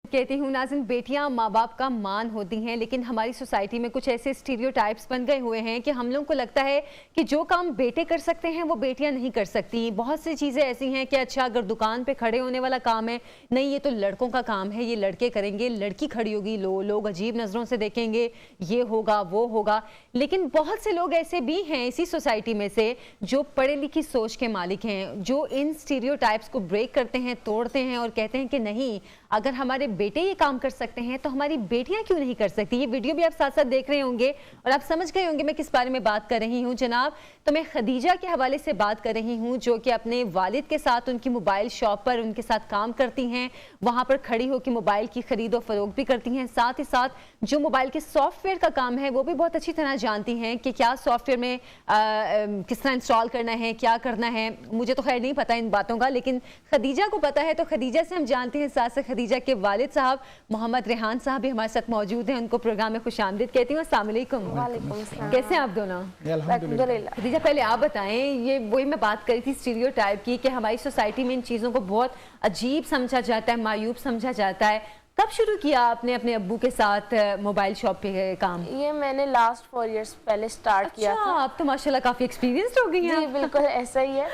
कहती हूँ नाज़िन, बेटियां माँ बाप का मान होती हैं, लेकिन हमारी सोसाइटी में कुछ ऐसे स्टीरियोटाइप्स बन गए हुए हैं कि हम लोगों को लगता है कि जो काम बेटे कर सकते हैं वो बेटियां नहीं कर सकती। बहुत सी चीज़ें ऐसी हैं कि अच्छा अगर दुकान पे खड़े होने वाला काम है, नहीं ये तो लड़कों का काम है, ये लड़के करेंगे, लड़की खड़ी होगी, लोग अजीब नज़रों से देखेंगे, ये होगा वो होगा। लेकिन बहुत से लोग ऐसे भी हैं इसी सोसाइटी में से जो पढ़े लिखी सोच के मालिक हैं, जो इन स्टीरियोटाइप्स को ब्रेक करते हैं, तोड़ते हैं और कहते हैं कि नहीं, अगर हमारे बेटे ये काम कर सकते हैं तो हमारी बेटियां क्यों नहीं कर सकती। ये वीडियो भी आप साथ साथ देख रहे होंगे और आप समझ गए होंगे मैं किस बारे में बात कर रही हूँ जनाब। तो मैं खदीजा के हवाले से बात कर रही हूँ, जो कि अपने वालिद के साथ उनकी मोबाइल शॉप पर उनके साथ काम करती हैं, वहाँ पर खड़ी होकर मोबाइल की खरीदो फरोख्त भी करती हैं, साथ ही साथ जो मोबाइल के सॉफ्टवेयर का काम है वो भी बहुत अच्छी तरह जानती हैं कि क्या सॉफ्टवेयर में किस तरह इंस्टॉल करना है, क्या करना है। मुझे तो खैर नहीं पता इन बातों का, लेकिन खदीजा को पता है। तो खदीजा से हम जानते हैं, साथ से खदीजा के वालिद साहब मोहम्मद रेहान साहब भी हमारे साथ मौजूद हैं, उनको प्रोग्राम में खुशामदीद कहती हूँ। अस्सलाम वालेकुम। कैसे हैं आप दोनों? अल्हम्दुलिल्लाह। खदीजा, पहले आप बताएं, ये वही मैं बात करी थी स्टीरियोटाइप की कि हमारी सोसाइटी में इन चीज़ों को बहुत अजीब समझा जाता है, मायूब समझा जाता है। कब शुरू किया आपने अपने अब्बू के साथ मोबाइल शॉप पे काम? ये मैंने लास्ट 4 इयर्स पहले स्टार्ट किया था। आप तो माशाल्लाह काफी एक्सपीरियंस्ड हो गई हैं। जी बिल्कुल ऐसा ही है।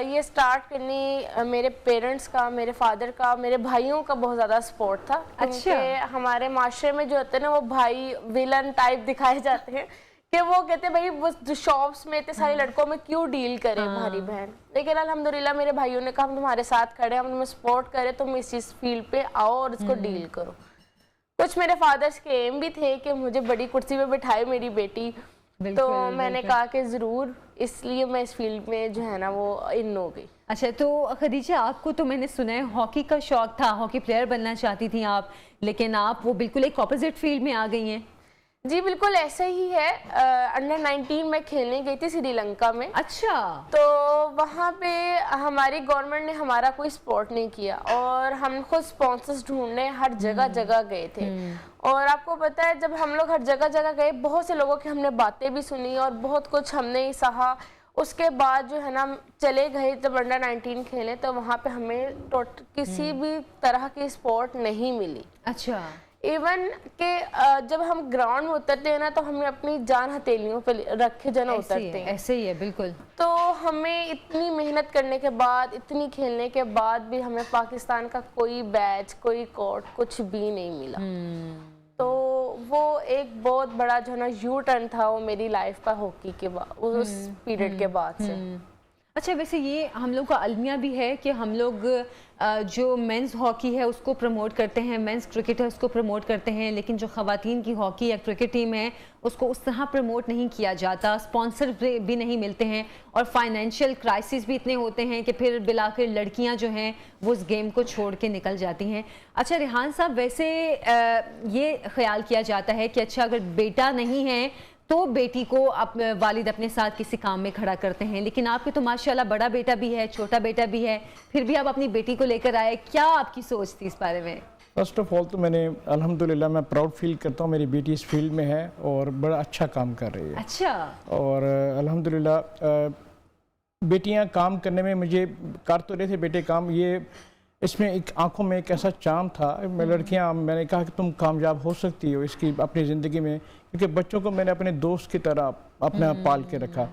ये स्टार्ट करनी मेरे पेरेंट्स का, मेरे फादर का, मेरे भाइयों का बहुत ज़्यादा सपोर्ट था। अच्छा। हमारे माशरे में जो होते हैं ना, वो भाई विलन टाइप दिखाए जाते हैं कि वो कहते हैं भाई वो शॉप्स में इतने सारे लड़कों में क्यों डील करें भारी बहन। लेकिन अल्हम्दुलिल्लाह मेरे भाइयों ने कहा हम तुम्हारे साथ खड़े हैं, हम तुम्हें सपोर्ट करें, तुम इस फील्ड पे आओ और इसको डील करो। कुछ मेरे फादर्स के एम भी थे कि मुझे बड़ी कुर्सी पे बिठाए मेरी बेटी, तो मैंने कहा कि ज़रूर, इसलिए मैं इस फील्ड में जो है ना वो इन हो गई। अच्छा, तो खदीजा आपको तो मैंने सुना है हॉकी का शौक था, हॉकी प्लेयर बनना चाहती थी आप, लेकिन आप वो बिल्कुल एक ऑपोजिट फील्ड में आ गई हैं। जी बिल्कुल ऐसा ही है। अंडर 19 में खेलने गई थी श्रीलंका में। अच्छा। तो वहाँ पे हमारी गवर्नमेंट ने हमारा कोई सपोर्ट नहीं किया और हम खुद स्पॉन्सर्स ढूंढने हर जगह जगह गए थे। और आपको पता है जब हम लोग हर जगह जगह गए, बहुत से लोगों की हमने बातें भी सुनी और बहुत कुछ हमने सहा। उसके बाद जो है ना चले गए, जब अंडर 19 खेले तो वहाँ पे हमें किसी भी तरह की सपोर्ट नहीं मिली। अच्छा। इवन के जब हम ग्राउंड में उतरते हैं ना तो हमें अपनी जान हथेलियों पे रखे जना उतरते हैं। ऐसे ही है बिल्कुल। तो हमें इतनी मेहनत करने के बाद, इतनी खेलने के बाद भी हमें पाकिस्तान का कोई बैच, कोई कोर्ट, कुछ भी नहीं मिला। तो वो एक बहुत बड़ा जो है ना यू टर्न था वो मेरी लाइफ का हॉकी के बाद, उस पीरियड के बाद से। अच्छा, वैसे ये हम लोग का अलमिया भी है कि हम लोग जो मेंस हॉकी है उसको प्रमोट करते हैं, मेंस क्रिकेट है उसको प्रमोट करते हैं, लेकिन जो ख़वातीन की हॉकी या क्रिकेट टीम है उसको उस तरह प्रमोट नहीं किया जाता, स्पॉन्सर भी नहीं मिलते हैं और फाइनेंशियल क्राइसिस भी इतने होते हैं कि फिर बिलाकर लड़कियां जो हैं वो उस गेम को छोड़ के निकल जाती हैं। अच्छा रेहान साहब, वैसे ये ख्याल किया जाता है कि अच्छा अगर बेटा नहीं है तो बेटी को वालिद अपने साथ किसी काम में खड़ा करते हैं, लेकिन आपके तो माशाल्लाह बड़ा बेटा भी है, छोटा बेटा भी है, फिर भी आप अपनी बेटी को लेकर आए, क्या आपकी सोच थी इस बारे में? फर्स्ट ऑफ ऑल तो मैंने अल्हम्दुलिल्लाह मैं प्राउड फील करता हूँ, मेरी बेटी इस फील्ड में है और बड़ा अच्छा काम कर रही है। अच्छा। और अल्हम्दुलिल्लाह बेटियाँ काम करने में, मुझे कर तो रहे थे बेटे काम, ये इसमें एक आंखों में एक ऐसा चाम था, लड़कियाँ, मैंने कहा कि तुम कामयाब हो सकती हो इसकी अपनी ज़िंदगी में, क्योंकि बच्चों को मैंने अपने दोस्त की तरह अपना पाल के रखा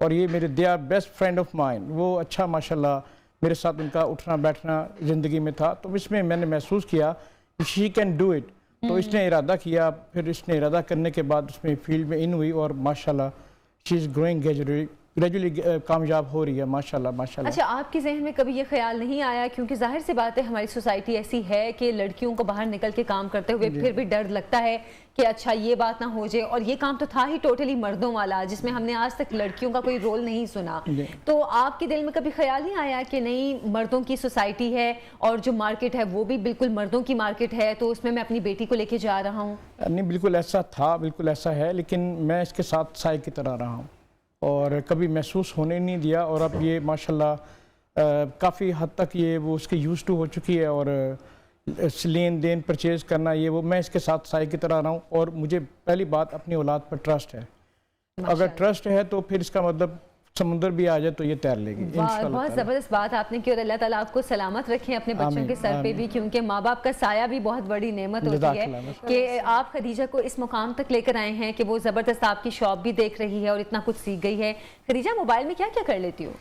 और ये मेरे they are best friend of mine. वो अच्छा माशाल्लाह मेरे साथ उनका उठना बैठना ज़िंदगी में था, तो इसमें मैंने महसूस किया शी कैन डू इट। तो इसने इरादा किया, फिर इसने इरादा करने के बाद उसमें फील्ड में इन हुई और माशाल्लाह शी इज़ ग्रोइंग ग्रेजुअली कामयाब हो रही है माशाल्लाह माशाल्लाह। अच्छा, आपके जहन में कभी ये ख्याल नहीं आया, क्योंकि जाहिर सी बात है हमारी सोसाइटी ऐसी है कि लड़कियों को बाहर निकल के काम करते हुए फिर भी डर लगता है कि अच्छा ये बात ना हो जाए, और ये काम तो था ही टोटली मर्दों वाला जिसमें हमने आज तक लड़कियों का कोई रोल नहीं सुना। तो आपके दिल में कभी ख्याल नहीं आया कि नहीं, मर्दों की सोसाइटी है और जो मार्केट है वो भी बिल्कुल मर्दों की मार्केट है, तो उसमें मैं अपनी बेटी को लेके जा रहा हूँ? नहीं, बिल्कुल ऐसा था, बिल्कुल ऐसा है, लेकिन मैं इसके साथ साय की तरह रहा हूँ और कभी महसूस होने नहीं दिया। और अब ये माशाल्लाह काफ़ी हद तक ये वो उसके यूज़ टू हो चुकी है और लेन देन परचेज़ करना ये वो, मैं इसके साथ साय की तरह रहा हूँ। और मुझे पहली बात अपनी औलाद पर ट्रस्ट है, अगर ट्रस्ट है तो फिर इसका मतलब समुंदर भी आ जाए तो ये तैर लेगी इंशाल्लाह। बहुत ज़बरदस्त बात आपने की और अल्लाह ताला आपको सलामत रखे अपने बच्चों के सर पे भी, क्योंकि माँ बाप का साया भी बहुत बड़ी नेमत होती है कि आप खदीजा को इस मुकाम तक लेकर आए हैं कि वो ज़बरदस्त आपकी शॉप भी देख रही है और इतना कुछ सीख गई है। खदीजा, मोबाइल में क्या क्या कर लेती हो?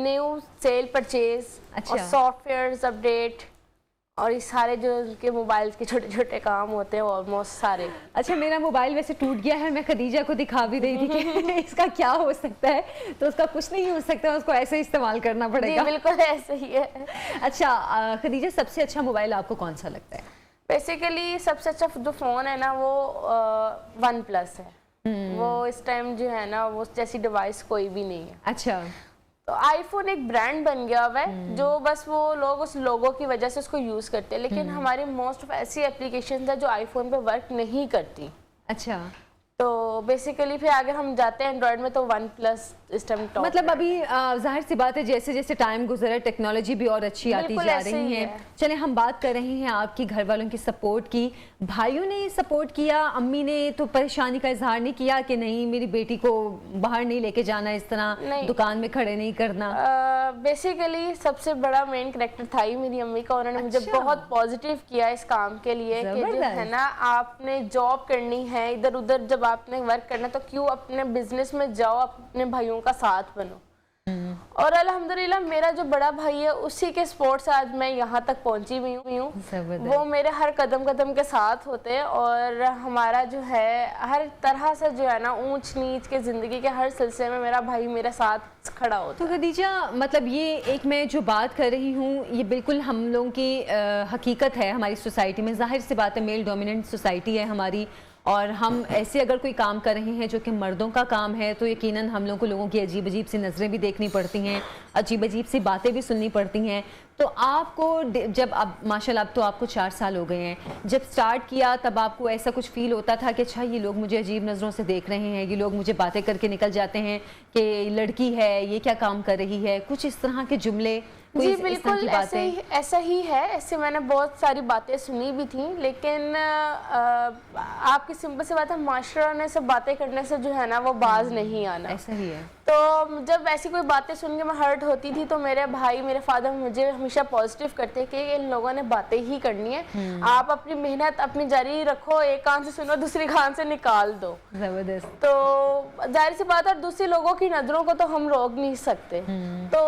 न्यू सेल परचेज, अच्छा, और सॉफ्टवेयर अपडेट और ये सारे जो उनके मोबाइल के छोटे छोटे काम होते हैं ऑलमोस्ट सारे। अच्छा, मेरा मोबाइल वैसे टूट गया है, मैं खदीजा को दिखा भी रही थी कि इसका क्या हो सकता है, तो उसका कुछ नहीं हो सकता, उसको ऐसे इस्तेमाल करना पड़ेगा। जी बिल्कुल ऐसे ही है। अच्छा खदीजा, सबसे अच्छा मोबाइल आपको कौन सा लगता है? बेसिकली सबसे अच्छा जो फ़ोन है ना वो वन प्लस है। वो इस टाइम जो है ना वो जैसी डिवाइस कोई भी नहीं है। अच्छा, तो आईफोन एक ब्रांड बन गया हुआ है जो बस वो लोग उस लोगो की वजह से उसको यूज करते हैं, लेकिन हमारी मोस्ट ऑफ ऐसी एप्लीकेशन है जो आईफोन पे वर्क नहीं करती। अच्छा, तो बेसिकली फिर अगर हम जाते हैं एंड्रॉइड में तो वन प्लस इस टाइम टॉप। मतलब अभी जाहिर सी बात है जैसे जैसे टाइम गुजरा टेक्नोलॉजी भी और अच्छी आती जा रही है। चले हम बात कर रहे हैं आपकी घर वालों की सपोर्ट की, भाइयों ने सपोर्ट किया, अम्मी ने तो परेशानी का इजहार नहीं किया कि नहीं मेरी बेटी को बाहर नहीं लेके जाना, इस तरह दुकान में खड़े नहीं करना? बेसिकली सबसे बड़ा मेन कैरेक्टर था ही मेरी अम्मी का, उन्होंने मुझे बहुत पॉजिटिव किया इस काम के लिए कि जो है ना आपने जॉब करनी है, इधर उधर जब आपने वर्क करना तो क्यों अपने बिजनेस में जाओ, अपने भाइयों का साथ बनो। और अल्हम्दुलिल्लाह मेरा जो बड़ा भाई है उसी के सपोर्ट से आज मैं यहाँ तक पहुँची हुई हूँ। वो मेरे हर कदम कदम के साथ होते हैं और हमारा जो है हर तरह से जो है ना ऊंच नीच के जिंदगी के हर सिलसिले में मेरा भाई मेरे साथ खड़ा होता है। तो खदीजा, मतलब ये एक मैं जो बात कर रही हूँ ये बिल्कुल हम लोगों की हकीकत है हमारी सोसाइटी में। जाहिर सी बात है मेल डोमिनेंट सोसाइटी है हमारी, और हम ऐसे अगर कोई काम कर रहे हैं जो कि मर्दों का काम है तो यकीनन हम लोगों की अजीब अजीब सी नज़रें भी देखनी पड़ती हैं, अजीब अजीब सी बातें भी सुननी पड़ती हैं। तो आपको जब अब माशाल्लाह अब तो आपको 4 साल हो गए हैं, जब स्टार्ट किया तब आपको ऐसा कुछ फील होता था कि अच्छा ये लोग मुझे अजीब नज़रों से देख रहे हैं, ये लोग मुझे बातें करके निकल जाते हैं कि लड़की है ये क्या काम कर रही है, कुछ इस तरह के जुमले? जी बिल्कुल ऐसा ही है। ऐसे मैंने बहुत सारी बातें सुनी भी थी, लेकिन आपकी सिंपल सी बात है माशरा ने सब बातें करने से जो है ना वो बाज नहीं आना। ऐसा ही है। तो जब ऐसी कोई बातें सुन के मैं हर्ट होती थी तो मेरे भाई मेरे फादर मुझे हमेशा पॉजिटिव करते कि इन लोगों ने बातें ही करनी है, आप अपनी मेहनत अपनी जारी रखो, एक कान से सुनो दूसरी कान से निकाल दो। जबरदस्त। तो जाहिर सी बात है दूसरे लोगों की नजरों को तो हम रोक नहीं सकते। तो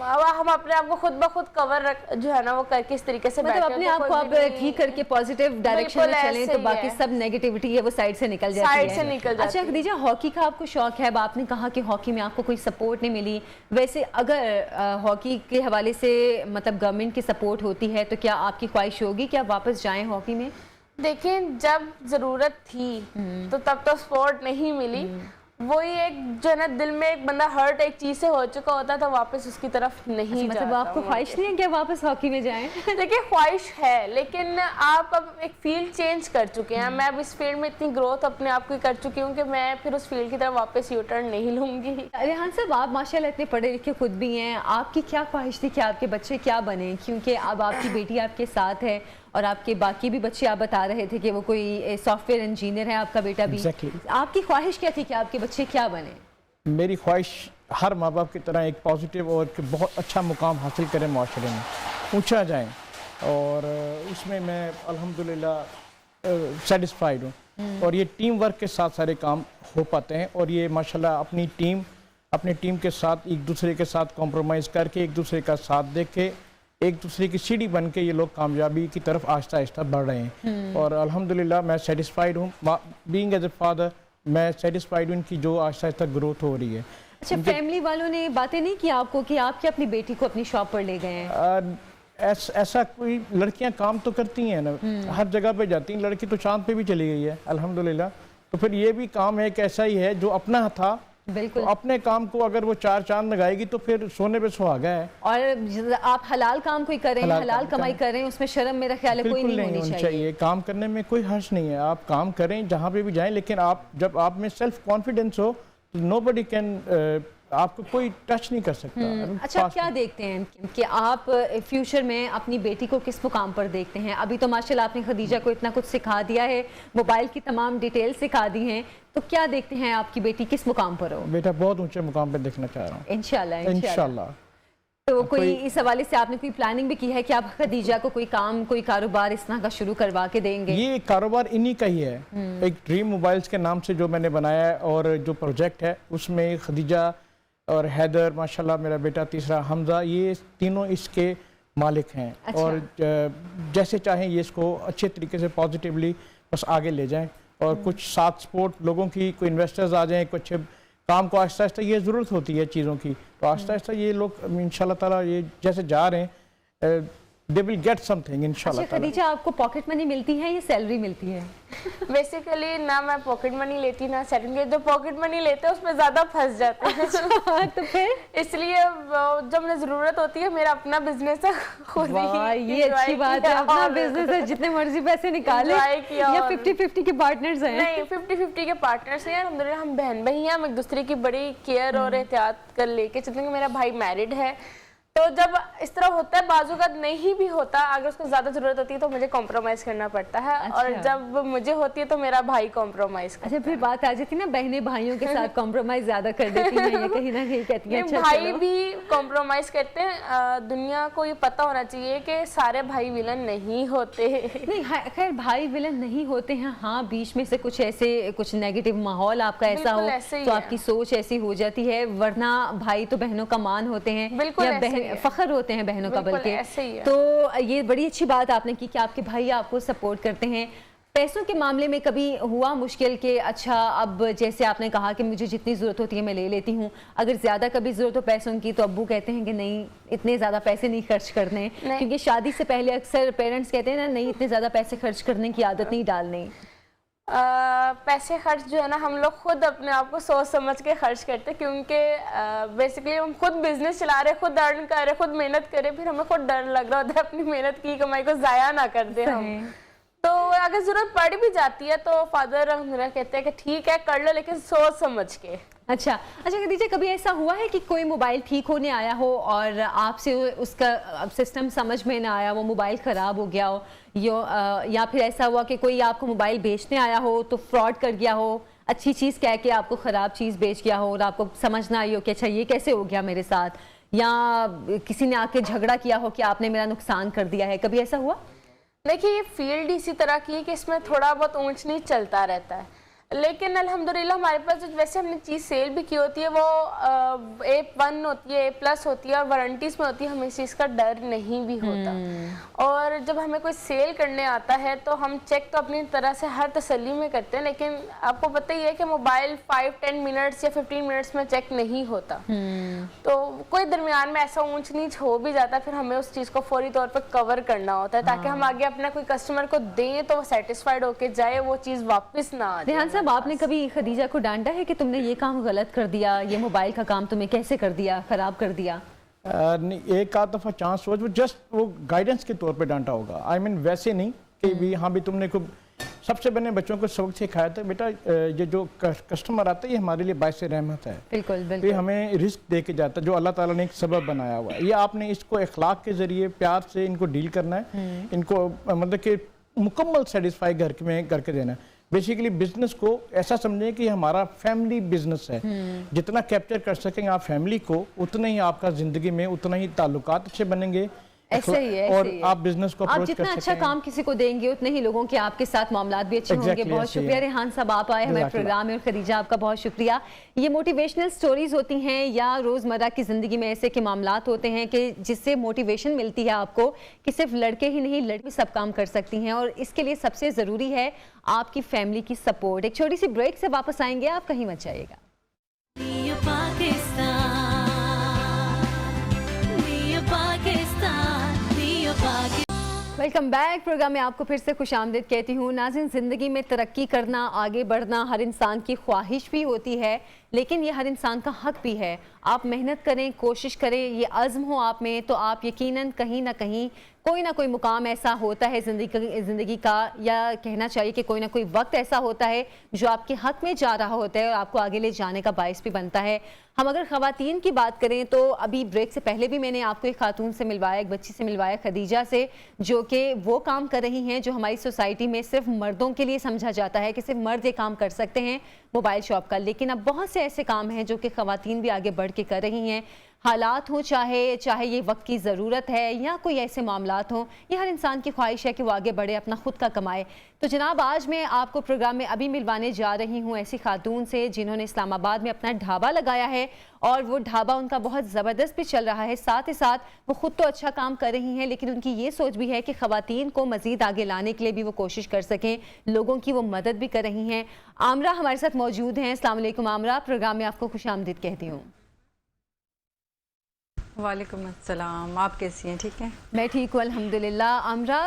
हम अपने आप को खुद ब खुद कवर जो है ना वो करके इस तरीके से मतलब बैठे अपने हैं आप कि को कोई आप भी नहीं- ठीक करके पॉजिटिव डायरेक्शन में बिल्कुल चलें ऐसे तो ही बाकी है। सब नेगेटिविटी है वो साइड से निकल जाती है। साइड से निकल जाती अच्छा है। खदीजा, हॉकी का आपको शौक है, अब आपने कहा कि हॉकी में आपको कोई सपोर्ट नहीं मिली। वैसे अगर हॉकी के हवाले से मतलब गवर्नमेंट की सपोर्ट होती है तो क्या आपकी ख्वाहिश होगी कि आप वापस जाएं हॉकी में? देखिए, जब जरूरत थी तो तब तो सपोर्ट नहीं मिली। वही एक जो है ना दिल में एक बंदा हर्ट एक चीज से हो चुका होता है तो वापस उसकी तरफ नहीं मतलब जाता आपको हूँ। ख्वाहिश नहीं है कि आप वापस हॉकी में जाएं? देखिए, ख्वाहिश है लेकिन आप अब एक फील्ड चेंज कर चुके हैं। मैं अब इस फील्ड में इतनी ग्रोथ अपने आप की कर चुकी हूँ कि मैं फिर उस फील्ड की तरफ वापस यू टर्न नहीं लूंगी। रेहान साहब, आप माशाल्लाह इतने पढ़े लिखे खुद भी हैं, आपकी क्या ख्वाहिश थी कि आपके बच्चे क्या बने? क्योंकि अब आपकी बेटी आपके साथ है और आपके बाकी भी बच्चे, आप बता रहे थे कि वो कोई सॉफ्टवेयर इंजीनियर है, आपका बेटा भी। Exactly. आपकी ख्वाहिश क्या थी कि आपके बच्चे क्या बने? मेरी ख्वाहिश हर माँ बाप की तरह एक पॉजिटिव और एक बहुत अच्छा मुकाम हासिल करें, माशरे में ऊंचा जाएं, और उसमें मैं अल्हम्दुलिल्लाह सेटिस्फाइड हूँ। और ये टीम वर्क के साथ सारे काम हो पाते हैं, और ये माशाल्लाह अपनी टीम के साथ एक दूसरे के साथ कॉम्प्रोमाइज़ करके, एक दूसरे का साथ देख के, एक दूसरे की सीढ़ी बन के ये लोग कामयाबी की तरफ आहिस्ता आहिस्ता बढ़ रहे हैं। और अल्हम्दुलिल्लाह मैं सेटिस्फाइड हूँ, बीइंग एज ए फादर मैं सेटिस्फाइड हूँ इनकी जो आहिस्ता आहिस्ता ग्रोथ हो रही है। अच्छा, फैमिली वालों ने बातें नहीं की आपको कि आप क्या अपनी बेटी को अपनी शॉप पर ले गए हैं? ऐसा कोई, लड़कियां काम तो करती हैं ना, हर जगह पे जाती हैं, लड़की तो चांद पे भी चली गई है अल्हम्दुलिल्लाह। तो फिर ये भी काम एक ऐसा ही है जो अपना था, बिल्कुल। तो अपने काम को अगर वो 4 चांद लगाएगी तो फिर सोने पे सुहागा है। और आप हलाल काम कोई करें, हलाल काम कमाई करें, उसमें शर्म मेरा ख्याल है कोई बिल्कुल नहीं होनी चाहिए। काम करने में कोई हर्ज नहीं है, आप काम करें जहाँ पे भी जाएं, लेकिन आप जब आप में सेल्फ कॉन्फिडेंस हो तो नोबडी कैन आपको कोई टच नहीं कर सकता। अच्छा, आप क्या देखते हैं कि आप फ्यूचर में अपनी बेटी को किस मुकाम पर देखते हैं? अभी तो माशाल्लाह आपने खदीजा को इतना कुछ सिखा दिया है, मोबाइल की तमाम डिटेल सिखा दी हैं, तो क्या देखते हैं आपकी बेटी किस मुकाम पर हो? बेटा बहुत ऊंचे मुकाम पे देखना चाह रहा हूँ इंशाल्लाह। इंशाल्लाह। तो कोई इस हवाले से आपने कोई प्लानिंग भी की है कि आप खदीजा को कोई काम, कोई कारोबार इस तरह का शुरू करवा के देंगे? ये कारोबार इन्हीं का ही है, एक ड्रीम मोबाइल्स के नाम से जो मैंने बनाया है, और जो प्रोजेक्ट है उसमें खदीजा और हैदर, माशाल्लाह मेरा बेटा तीसरा हमजा, ये तीनों इसके मालिक हैं। अच्छा। और जैसे चाहें ये इसको अच्छे तरीके से पॉजिटिवली बस आगे ले जाएं, और कुछ साथ सपोर्ट लोगों की, कोई इन्वेस्टर्स आ जाएं, कुछ काम को आहिस्ता आहिस्ता, ये ज़रूरत होती है चीज़ों की, तो आहिस्ता आहिस्ता ये लोग इंशाल्लाह ताला ये जैसे जा रहे हैं दे विल गेट समथिंग इंशाल्लाह अच्छा ताला। खदीजा, आपको पॉकेट मनी मिलती है या सैलरी मिलती है? बेसिकली ना मैं पॉकेट मनी लेती ना सैलरी, जो पॉकेट मनी लेते हैं उसमें ज्यादा फंस जाते हैं। तो फिर इसलिए जब मुझे जरूरत होती है, मेरा अपना बिजनेस है, खुद वाह, ही ये अच्छी बात है, अपना बिजनेस है, जितने मर्जी पैसे निकाले, enjoy किया या और- 50-50 के पार्टनर्स हैं? नहीं, 50-50 के पार्टनर्स हैं। अल्हम्दुलिल्लाह हम बहन भाई हैं, हम एक दूसरे की बड़ी केयर और एहतियात कर लेके चलते हैं। मेरा भाई मैरिड है, तो जब इस तरह होता है, बाजू का नहीं भी होता, अगर उसको ज्यादा जरूरत होती है तो मुझे कॉम्प्रोमाइज करना पड़ता है। अच्छा। और जब मुझे होती है तो मेरा भाई कॉम्प्रोमाइज करता अच्छा, फिर बात आ जाती है ना, बहनें भाइयों के साथ कॉम्प्रोमाइज ज्यादा कर देती हैं, ये कहीं ना कहीं कहती हैं है। अच्छा भाई चलो। भी कॉम्प्रोमाइज करते हैं। दुनिया को ये पता होना चाहिए कि सारे भाई विलन नहीं होते। नहीं, खैर भाई विलन नहीं होते हैं, हाँ बीच में से कुछ ऐसे, कुछ नेगेटिव माहौल आपका ऐसा बिल्कुल हो ऐसे ही तो है। आपकी सोच ऐसी हो जाती है, वरना भाई तो बहनों का मान होते हैं, बिल्कुल या ऐसे ही है। फख्र होते हैं बहनों का, बिल्कुल बल्कि ऐसे ही है। तो ये बड़ी अच्छी बात आपने की कि आपके भाई आपको सपोर्ट करते हैं। पैसों के मामले में कभी हुआ मुश्किल के अच्छा, अब जैसे आपने कहा कि मुझे जितनी ज़रूरत होती है मैं ले लेती हूँ, अगर ज़्यादा कभी ज़रूरत हो पैसों की तो अब्बू कहते हैं कि नहीं, इतने ज़्यादा पैसे नहीं खर्च करने, क्योंकि शादी से पहले अक्सर पेरेंट्स कहते हैं ना, नहीं इतने ज़्यादा पैसे खर्च करने की आदत नहीं डालनी। पैसे खर्च जो है ना, हम लोग खुद अपने आप को सोच समझ के खर्च करते हैं, क्योंकि बेसिकली हम खुद बिजनेस चला रहे, खुद अर्न कर रहे, खुद मेहनत कर रहे, फिर हमें खुद डर लग रहा होता है अपनी मेहनत की कमाई को जाया ना कर दे हम। तो अगर जरूरत पड़ भी जाती है तो फादर मेरा कहते हैं कि ठीक है कर लो, लेकिन सोच समझ के। अच्छा खदीजा, कभी ऐसा हुआ है कि कोई मोबाइल ठीक होने आया हो और आपसे उसका सिस्टम समझ में ना आया, वो मोबाइल ख़राब हो गया हो, या फिर ऐसा हुआ कि कोई आपको मोबाइल बेचने आया हो तो फ्रॉड कर गया हो, अच्छी चीज़ कह के आपको ख़राब चीज़ बेच गया हो और आपको समझ ना आई हो कि अच्छा ये कैसे हो गया मेरे साथ, या किसी ने आके झगड़ा किया हो कि आपने मेरा नुकसान कर दिया है, कभी ऐसा हुआ? देखिए, ये फील्ड इसी तरह की है कि इसमें थोड़ा बहुत ऊंच नीच चलता रहता है। अगर जरूरत पड़ी भी जाती है तो फादर मेरा कहते हैं कि ठीक है कर लो, लेकिन सोच समझ के। लेकिन अल्हम्दुलिल्लाह हमारे पास जो वैसे हमने चीज़ सेल भी की होती है वो A1 होती है, A+ होती है और वारंटीज में होती है, हमें इस चीज़ का डर नहीं भी होता। और जब हमें कोई सेल करने आता है तो हम चेक तो अपनी तरह से हर तसल्ली में करते हैं, लेकिन आपको पता ही है कि मोबाइल 5-10 मिनट्स या 15 मिनट्स में चेक नहीं होता। तो कोई दरमियान में ऐसा ऊंच नीच हो भी जाता है, फिर हमें उस चीज़ को फौरी तौर पर कवर करना होता है ताकि हम आगे अपना कोई कस्टमर को दें तो वो सेटिस्फाइड होके जाए, वो चीज़ वापस ना आ जाए। साहब, आपने कभी खदीजा को डांटा है कि तुमने ये काम गलत कर दिया, ये मोबाइल का काम तुमने कैसे कर दिया, खराब कर दिया? नहीं, एक आध दफ़ा चांस हुआ, वो जस्ट वो गाइडेंस के तौर पे डांटा होगा। आई मीन वैसे नहीं कि भी हाँ भी तुमने को सबसे मैंने बच्चों को सबक सिखाया था, बेटा ये जो कस्टमर आता है ये हमारे लिए बायस रहमत है। बिल्कुल ये बिल्कुल। हमें रिस्क दे के जाता है, जो अल्लाह ताला ने एक सबब बनाया हुआ है। ये आपने इसको अखलाक के ज़रिए प्यार से इनको डील करना है, इनको मतलब कि मुकम्मल सेटिस्फाई घर में करके देना है। बेसिकली बिजनेस को ऐसा समझें कि हमारा फैमिली बिजनेस है। जितना कैप्चर कर सकेंगे आप फैमिली को, उतना ही आपका जिंदगी में उतना ही ताल्लुकात अच्छे बनेंगे, ऐसे ही है, और ऐसे ही है। आप बिजनेस को आप अप्रोच जितना कर अच्छा सकेंगे। काम किसी को देंगे उतने ही लोगों के आपके साथ मामलात भी अच्छे होंगे। Exactly, बहुत ऐसे ही शुक्रिया है। रेहान साहब, आप आए हमारे जज़ाकल्लाह। प्रोग्राम में, और खदीजा आपका बहुत शुक्रिया। ये मोटिवेशनल स्टोरीज होती हैं या रोज़मर्रा की ज़िंदगी में ऐसे के मामलात होते हैं कि जिससे मोटिवेशन मिलती है आपको कि सिर्फ लड़के ही नहीं लड़की भी सब काम कर सकती हैं, और इसके लिए सबसे ज़रूरी है आपकी फैमिली की सपोर्ट। एक छोटी सी ब्रेक से वापस आएंगे, आप कहीं मत जाइएगा। Neo Pakistan, Neo Pakistan, Neo Pakistan. Welcome back. Programme में आपको फिर से खुशामदीद कहती हूँ। नाज़रीन, ज़िंदगी में तरक्की करना, आगे बढ़ना हर इंसान की ख्वाहिश भी होती है, लेकिन ये हर इंसान का हक भी है। आप मेहनत करें, कोशिश करें, ये अज़्म हो आप में, तो आप यकीनन कहीं ना कहीं कोई ना कोई मुकाम ऐसा होता है ज़िंदगी का, या कहना चाहिए कि कोई ना कोई वक्त ऐसा होता है जो आपके हक में जा रहा होता है और आपको आगे ले जाने का बायस भी बनता है। हम अगर ख़वातीन की बात करें तो अभी ब्रेक से पहले भी मैंने आपको एक खातून से मिलवाया, एक बच्ची से मिलवाया, खदीजा से, जो कि वो काम कर रही हैं जो हमारी सोसाइटी में सिर्फ मर्दों के लिए समझा जाता है कि सिर्फ मर्द ये काम कर सकते हैं, मोबाइल शॉप का। लेकिन अब बहुत से ऐसे काम हैं जो कि ख़वातीन भी आगे बढ़ के कर रही हैं। हालात हो, चाहे ये वक्त की ज़रूरत है या कोई ऐसे मामलात हों, ये हर इंसान की ख्वाहिश है कि वो आगे बढ़े, अपना खुद का कमाए। तो जनाब, आज मैं आपको प्रोग्राम में अभी मिलवाने जा रही हूँ ऐसी खातून से जिन्होंने इस्लामाबाद में अपना ढाबा लगाया है, और वो ढाबा उनका बहुत ज़बरदस्त भी चल रहा है। साथ ही साथ वो खुद तो अच्छा काम कर रही हैं, लेकिन उनकी ये सोच भी है कि ख़वातीन को मज़ीद आगे लाने के लिए भी वो कोशिश कर सकें, लोगों की वो मदद भी कर रही हैं। आमरा हमारे साथ मौजूद हैं। अस्सलाम वालेकुम आमरा, प्रोग्राम में आपको खुशामदीद कहती हूँ। वालेकुम अस्सलाम, आप कैसी हैं? ठीक है, मैं ठीक हूँ अल्हम्दुलिल्लाह। आमरा,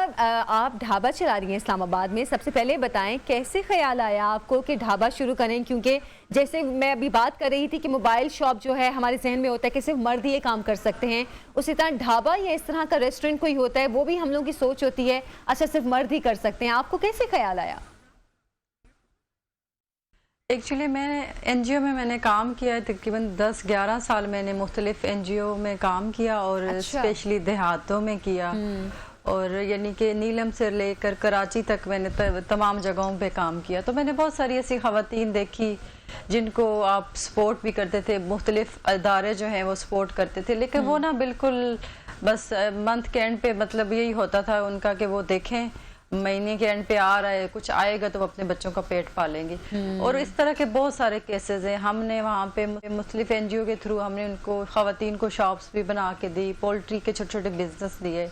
आप ढाबा चला रही हैं इस्लामाबाद में, सबसे पहले बताएं कैसे ख्याल आया आपको कि ढाबा शुरू करें? क्योंकि जैसे मैं अभी बात कर रही थी कि मोबाइल शॉप जो है हमारे जहन में होता है कि सिर्फ मर्द ही ये काम कर सकते हैं, उसी तरह ढाबा या इस तरह का रेस्टोरेंट कोई होता है वो भी हम लोगों की सोच होती है अच्छा सिर्फ मर्द ही कर सकते हैं। आपको कैसे ख्याल आया? एक्चुअली मैंने एनजीओ में मैंने काम किया है, तकरीबन 10-11 साल मैंने मुख्तलिफ एनजीओ में काम किया, और अच्छा। स्पेशली देहातों में किया, और यानी कि नीलम से लेकर कराची तक मैंने तमाम जगहों पे काम किया। तो मैंने बहुत सारी ऐसी ख़वातीन देखी जिनको आप सपोर्ट भी करते थे, मुख्तलिफ अदारे जो हैं वो सपोर्ट करते थे, लेकिन वो ना बिल्कुल बस मंथ के एंड पे मतलब यही होता था उनका कि वो देखें महीने के एंड पे आ रहा है, कुछ आएगा तो वो अपने बच्चों का पेट पालेंगे। और इस तरह के बहुत सारे केसेस हैं। हमने वहाँ पे मुख्तलिफ एनजीओ के थ्रू हमने उनको ख़वातीन को शॉप्स भी बना के दी, पोल्ट्री के छोटे छोटे बिजनेस दिए,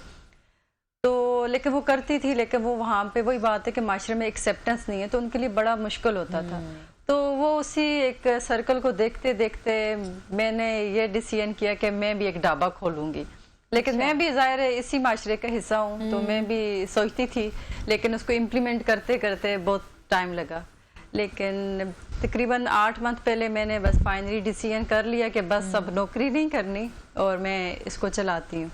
तो लेकिन वो करती थी, लेकिन वो वहाँ पे वही बात है कि माशरे में एक्सेप्टेंस नहीं है, तो उनके लिए बड़ा मुश्किल होता था। तो वो उसी एक सर्कल को देखते देखते मैंने ये डिसीजन किया कि मैं भी एक ढाबा खोलूँगी। लेकिन मैं भी ज़ाहिर है इसी माशरे का हिस्सा हूँ, तो मैं भी सोचती थी, लेकिन उसको इम्प्लीमेंट करते करते बहुत टाइम लगा। लेकिन तकरीबन 8 मंथ पहले मैंने बस फाइनली डिसीजन कर लिया कि बस अब नौकरी नहीं करनी और मैं इसको चलाती हूँ।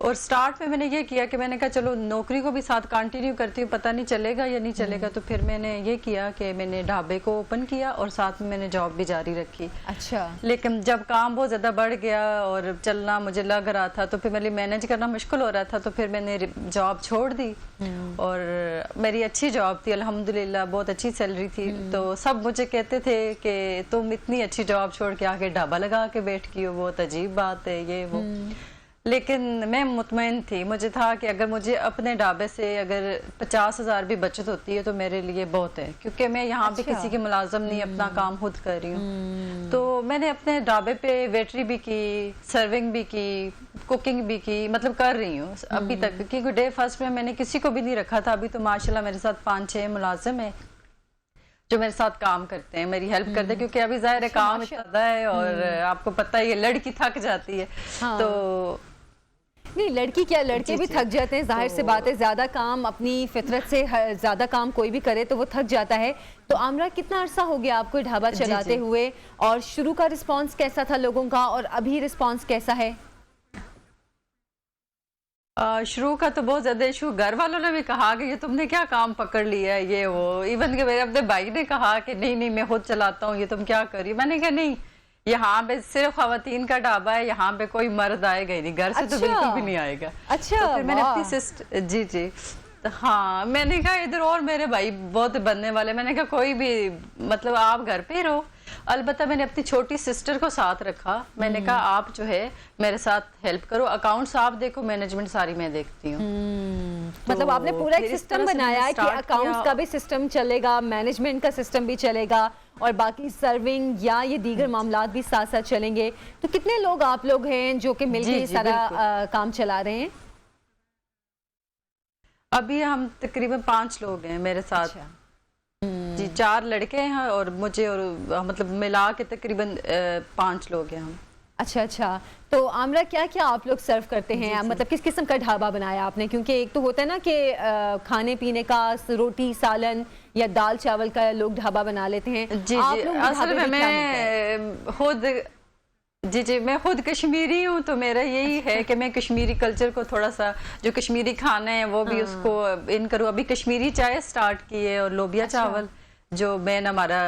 और स्टार्ट में मैंने ये किया कि मैंने कहा चलो नौकरी को भी साथ कंटिन्यू करती हूँ, पता नहीं चलेगा या नहीं चलेगा, तो फिर मैंने ये किया कि मैंने ढाबे को ओपन किया और साथ में मैंने जॉब भी जारी रखी। अच्छा। लेकिन जब काम बहुत ज़्यादा बढ़ गया और चलना मुझे लग रहा था, तो फिर मेरे लिए मैनेज करना मुश्किल हो रहा था, तो फिर मैंने जॉब छोड़ दी। और मेरी अच्छी जॉब थी अल्हम्दुलिल्लाह, बहुत अच्छी सैलरी थी। तो सब मुझे कहते थे कि तुम इतनी अच्छी जॉब छोड़ के आके ढाबा लगा के बैठ गई हो, बहुत अजीब बात है ये वो। लेकिन मैं मुतमईन थी, मुझे था कि अगर मुझे अपने ढाबे से अगर 50,000 भी बचत होती है तो मेरे लिए बहुत है, क्योंकि मैं यहाँ पे किसी की मुलाजम नहीं, अपना काम खुद कर रही हूँ। तो मैंने अपने ढाबे पे वेटरी भी की, सर्विंग भी की, कुकिंग भी की, मतलब कर रही हूँ अभी तक, क्योंकि डे फर्स्ट में मैंने किसी को भी नहीं रखा था। अभी तो माशाल्लाह मेरे साथ 5-6 मुलाजिम है जो मेरे साथ काम करते हैं, मेरी हेल्प करते हैं, क्योंकि अभी जाहिर है काम इतना है और आपको पता है ये लड़की थक जाती है। हाँ। तो नहीं, लड़की क्या, लड़के भी थक जाते हैं, जाहिर सी बात है, ज्यादा काम अपनी फितरत से ज्यादा काम कोई भी करे तो वो थक जाता है। तो आमरा, कितना अरसा हो गया आपको ढाबा चलाते हुए, और शुरू का रिस्पांस कैसा था लोगों का और अभी रिस्पांस कैसा है? शुरू का तो बहुत ज्यादा इशू, घर वालों ने भी कहा कि ये तुमने क्या काम पकड़ लिया है, ये वो, इवन के मेरे अपने भाई ने कहा कि नहीं नहीं मैं खुद चलाता हूँ, ये तुम क्या कर रही हो। मैंने कहा नहीं, यहाँ पे सिर्फ खवातीन का ढाबा है, यहाँ पे कोई मर्द आएगा ही नहीं, घर से तो बिल्कुल भी नहीं आएगा। अच्छा, तो फिर मैंने अपनी सिस्टर, जी जी, तो हाँ, मैंने कहा इधर और मेरे भाई बहुत बनने वाले, मैंने कहा कोई भी, मतलब आप घर पे रहो। अलबत्ता मैंने अपनी छोटी सिस्टर को साथ रखा, मैंने कहा आप जो है मेरे साथ हेल्प करो, अकाउंट्स आप देखो, मैनेजमेंट सारी मैं देखती हूँ। मतलब आपने पूरा एक सिस्टम बनाया है कि अकाउंट्स का भी सिस्टम चलेगा, मैनेजमेंट का सिस्टम भी चलेगा और बाकी सर्विंग या ये दीगर मामलात भी साथ साथ चलेंगे। तो कितने लोग आप लोग हैं जो कि मिलकर सारा काम चला रहे हैं? अभी हम तकरीबन 5 लोग हैं मेरे साथ। अच्छा। जी, 4 लड़के हैं और मुझे, और मतलब मिला के तकरीबन 5 लोग हैं हम। अच्छा अच्छा, तो आमरा क्या क्या आप लोग सर्व करते हैं? मतलब किस किस्म का ढाबा बनाया आपने? क्योंकि एक तो होता है ना कि खाने पीने का, रोटी सालन या दाल चावल का लोग ढाबा बना लेते हैं। जी जी, असल में मैं खुद, जी जी, मैं खुद कश्मीरी हूँ, तो मेरा यही है कि मैं कश्मीरी कल्चर को थोड़ा सा, जो कश्मीरी खाना है वो भी उसको इन करूँ। अभी कश्मीरी चाय स्टार्ट की है और लोबिया चावल जो मेन हमारा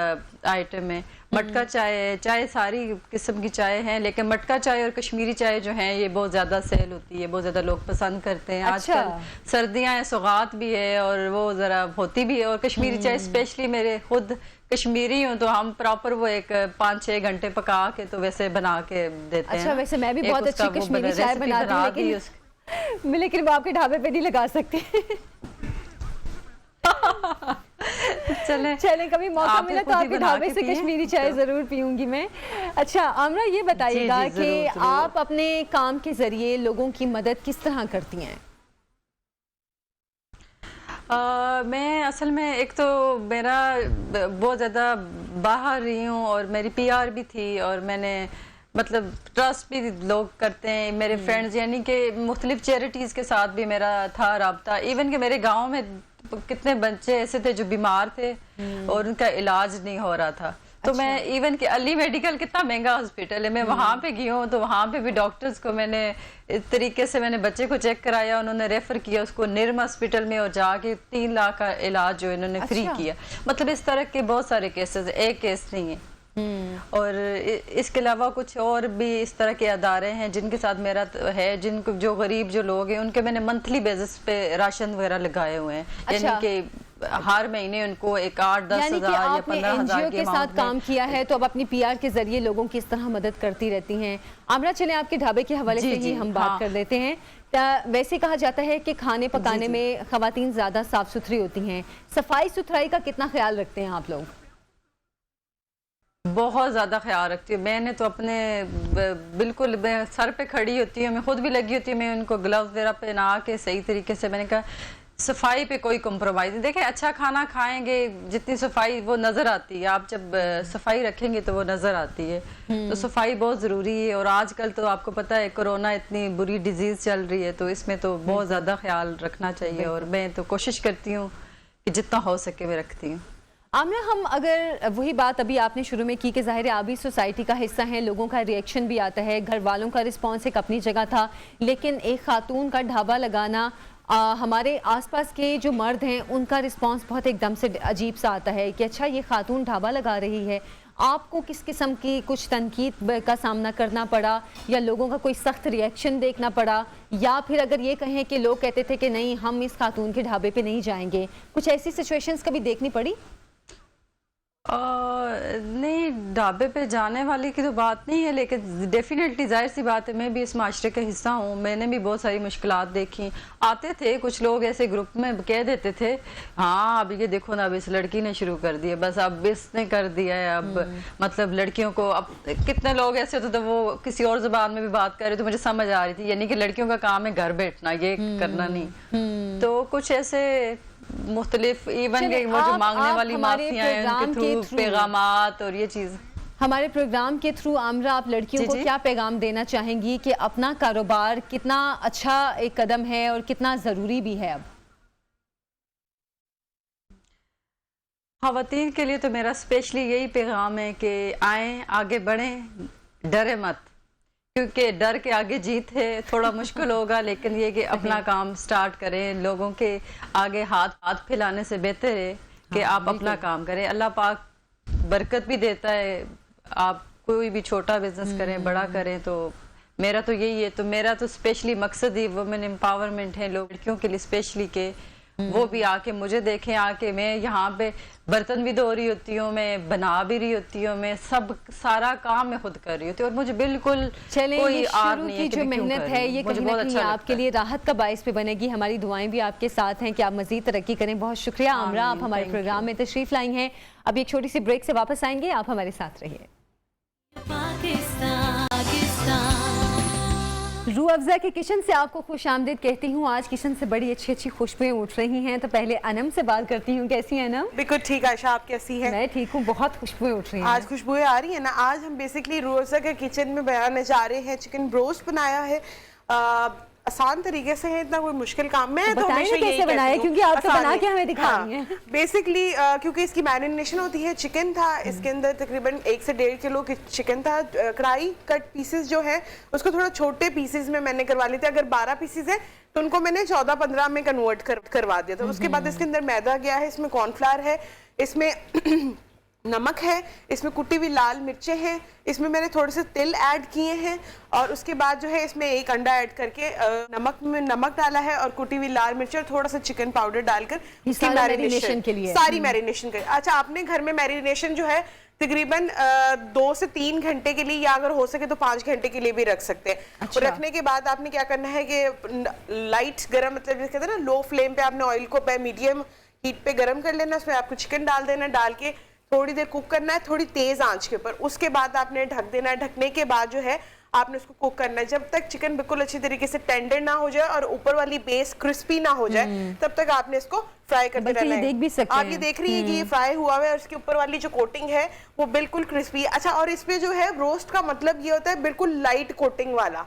आइटम है। मटका चाय, चाय सारी किस्म की चाय है, लेकिन मटका चाय और कश्मीरी चाय जो है ये बहुत ज़्यादा सेल होती है, बहुत ज़्यादा लोग पसंद करते हैं। आजकल सर्दियाँ हैं, सौगात भी है और वो ज़रा होती भी है। और कश्मीरी चाय स्पेशली, मेरे खुद कश्मीरी हूँ तो हम प्रॉपर वो एक 5-6 घंटे पका के तो वैसे बना के देते हैं। अच्छा, वैसे मैं भी बहुत अच्छी कश्मीरी चाय बनाती हूँ, लेकिन वो आपके ढाबे पे नहीं लगा सकती। चले कभी मौका मिला तो आपके ढाबे से कश्मीरी चाय जरूर पीऊंगी मैं। अच्छा आमरा, ये बताइएगा कि आप अपने काम के जरिए लोगों की मदद किस तरह करती हैं? मैं असल में, एक तो मेरा बहुत ज़्यादा बाहर रही हूँ और मेरी PR भी थी, और मैंने मतलब ट्रस्ट भी लोग करते हैं मेरे फ्रेंड्स, यानी कि मुख्तलिफ चैरिटीज़ के साथ भी मेरा था रब्ता। इवन कि मेरे गांव में कितने बच्चे ऐसे थे जो बीमार थे और उनका इलाज नहीं हो रहा था। तो मैं इवन कि अली मेडिकल कितना महंगा हॉस्पिटल है, मैं वहाँ पे गई हूँ, तो वहाँ पे भी डॉक्टर्स को मैंने इस तरीके से, मैंने बच्चे को चेक कराया, उन्होंने रेफर किया उसको निर्म हॉस्पिटल में, और जाके 3 लाख का इलाज जो इन्होंने फ्री किया। मतलब इस तरह के बहुत सारे केसेस, एक केस नहीं है। और इसके अलावा कुछ और भी इस तरह के अदारे हैं जिनके साथ मेरा है, जिनको, जो गरीब जो लोग हैं उनके मैंने मंथली बेसिस पे राशन वगैरह लगाए हुए हैं। अच्छा। यानी कि हर महीने उनको एक 8-10 हज़ार या 15,000 के साथ काम किया है, तो अब अपनी PR के जरिए लोगों की इस तरह मदद करती रहती हैं। आमरा, चले आपके ढाबे के हवाले से ही हम बात कर लेते हैं। वैसे कहा जाता है कि खाने पकाने में खवातीन ज्यादा साफ सुथरी होती हैं, सफाई सुथराई का कितना ख्याल रखते हैं आप लोग? बहुत ज़्यादा ख्याल रखती हूँ। मैंने तो अपने बिल्कुल, मैं सर पे खड़ी होती हूँ, मैं खुद भी लगी होती हूँ, मैं उनको ग्लव्स वगैरह पहना के सही तरीके से, मैंने कहा सफाई पे कोई कॉम्प्रोमाइज़ नहीं। देखिए, अच्छा खाना खाएंगे, जितनी सफाई वो नज़र आती है, आप जब सफाई रखेंगे तो वो नज़र आती है। तो सफाई बहुत ज़रूरी है। और आजकल तो आपको पता है कोरोना इतनी बुरी डिजीज़ चल रही है, तो इसमें तो बहुत ज़्यादा ख्याल रखना चाहिए, और मैं तो कोशिश करती हूँ कि जितना हो सके मैं रखती हूँ। आमरा, हम अगर वही बात अभी आपने शुरू में की कि ज़ाहिर है आप भी सोसाइटी का हिस्सा हैं, लोगों का रिएक्शन भी आता है, घर वालों का रिस्पांस एक अपनी जगह था, लेकिन एक खातून का ढाबा लगाना, हमारे आसपास के जो मर्द हैं उनका रिस्पांस बहुत एकदम से अजीब सा आता है कि अच्छा ये खातून ढाबा लगा रही है। आपको किस किस्म की कुछ तनकीद का सामना करना पड़ा, या लोगों का कोई सख्त रिएक्शन देखना पड़ा, या फिर अगर ये कहें कि लोग कहते थे कि नहीं हम इस खातून के ढाबे पे नहीं जाएंगे, कुछ ऐसी सिचुएशंस कभी देखनी पड़ी? नहीं, ढाबे पे जाने वाली की तो बात नहीं है, लेकिन डेफिनेटली जाहिर सी बात है, मैं भी इस माशरे का हिस्सा हूँ। मैंने भी बहुत सारी मुश्किलात देखी। आते थे कुछ लोग ऐसे ग्रुप में कह देते थे, हाँ अब ये देखो ना, अब इस लड़की ने शुरू कर दिया, बस अब इसने कर दिया है, अब मतलब लड़कियों को। अब कितने लोग ऐसे होते थे, वो किसी और ज़बान में भी बात कर रहे थे, मुझे समझ आ रही थी, यानी कि लड़कियों का काम है घर बैठना, ये करना नहीं। तो कुछ ऐसे मुख्तलिफ इवन के वो जो मांगने वाली माफियां हैं, उनके थ्रू पैगामात और ये चीज। हमारे प्रोग्राम के थ्रू आमरा, आप लड़कियों को क्या पैगाम देना चाहेंगी कि अपना कारोबार कितना अच्छा एक कदम है और कितना ज़रूरी भी है? अब ख़वातीन के लिए तो मेरा स्पेशली यही पैगाम है कि आएँ, आगे बढ़ें, डरे मत, क्योंकि डर के आगे जीत है। थोड़ा मुश्किल होगा, लेकिन ये कि अपना काम स्टार्ट करें। लोगों के आगे हाथ फैलाने से बेहतर है कि आप अपना काम करें। अल्लाह पाक बरकत भी देता है। आप कोई भी छोटा बिजनेस करें, बड़ा करें, तो मेरा तो यही है। तो मेरा तो स्पेशली मकसद ही वुमेन एम्पावरमेंट है, लोग लड़कियों के लिए स्पेशली के वो भी आके मुझे देखें, आके मैं यहाँ पे बर्तन भी धो रही होती हूँ, मैं बना भी रही होती हूँ, मैं सब सारा काम मैं खुद कर रही होती हूँ और मुझे बिल्कुल कोई आर नहीं है कि जो मेहनत है ये कहीं ना कहीं आपके लिए राहत का बाइस भी बनेगी। हमारी दुआएं भी आपके साथ हैं कि आप मजीद तरक्की करें। बहुत शुक्रिया आमरा, आप हमारे प्रोग्राम में तशरीफ लाई हैं। अब एक छोटी सी ब्रेक से वापस आएंगे, आप हमारे साथ रहिए। रूह अफ़ज़ा के किचन से आपको खुश आमदीद कहती हूँ। आज किचन से बड़ी अच्छी अच्छी खुशबुएं उठ रही हैं। तो पहले अनम से बात करती हूँ। कैसी है अनम? बिल्कुल ठीक आयशा, आप कैसी हैं? मैं ठीक हूँ। बहुत खुशबुएं उठ रही हैं। आज खुशबुएं आ रही है ना। आज हम बेसिकली रूह अफ़ज़ा के किचन में बनाने जा रहे हैं चिकन ब्रोस्ट बनाया है। आसान तरीके से है, इतना कोई मुश्किल काम में है तो हमेशा यही कैसे बनाया, क्योंकि आप तो बना के हमें दिखा रही हैं। बेसिकली क्योंकि इसकी मैरिनेशन होती है। चिकन था, इसके अंदर तकरीबन 1 से 1.5 किलो चिकन था। कढ़ाई कट पीसेस जो है उसको थोड़ा छोटे पीसेस में मैंने करवा लिए थे। अगर 12 पीसेस है तो उनको मैंने 14-15 में कन्वर्ट करवा दिया था। उसके बाद इसके अंदर मैदा गया है, इसमें कॉर्नफ्लावर है, इसमें नमक है, इसमें कुटी हुई लाल मिर्चें हैं, इसमें मैंने थोड़े से तिल ऐड किए हैं और उसके बाद जो है इसमें 1 अंडा ऐड करके नमक डाला है और कुटी हुई लाल मिर्च और थोड़ा सा चिकन पाउडर डालकर इसकी मैरिनेशन के लिए सारी मैरिनेशन कर। अच्छा, आपने घर में मैरिनेशन जो है तकरीबन 2 से 3 घंटे के लिए, या अगर हो सके तो 5 घंटे के लिए भी रख सकते हैं। अच्छा। रखने के बाद आपने क्या करना है कि लाइट गरम, मतलब कहते हैं ना लो फ्लेम पे आपने ऑयल को मीडियम हीट पे गरम कर लेना। उसमें आपको चिकन डाल देना, डाल के थोड़ी देर कुक करना है, थोड़ी तेज आंच के ऊपर। उसके बाद आपने ढक देना है। ढकने के बाद जो है आपने उसको कुक करना है जब तक चिकन बिल्कुल अच्छी तरीके से टेंडर ना हो जाए और ऊपर वाली बेस क्रिस्पी ना हो जाए, तब तक आपने इसको फ्राई करते रहना है। देख भी सकते आप ये देख रही है कि ये फ्राई हुआ है और इसके ऊपर वाली जो कोटिंग है वो बिल्कुल क्रिस्पी है। अच्छा, और इसमें जो है रोस्ट का मतलब ये होता है बिल्कुल लाइट कोटिंग वाला।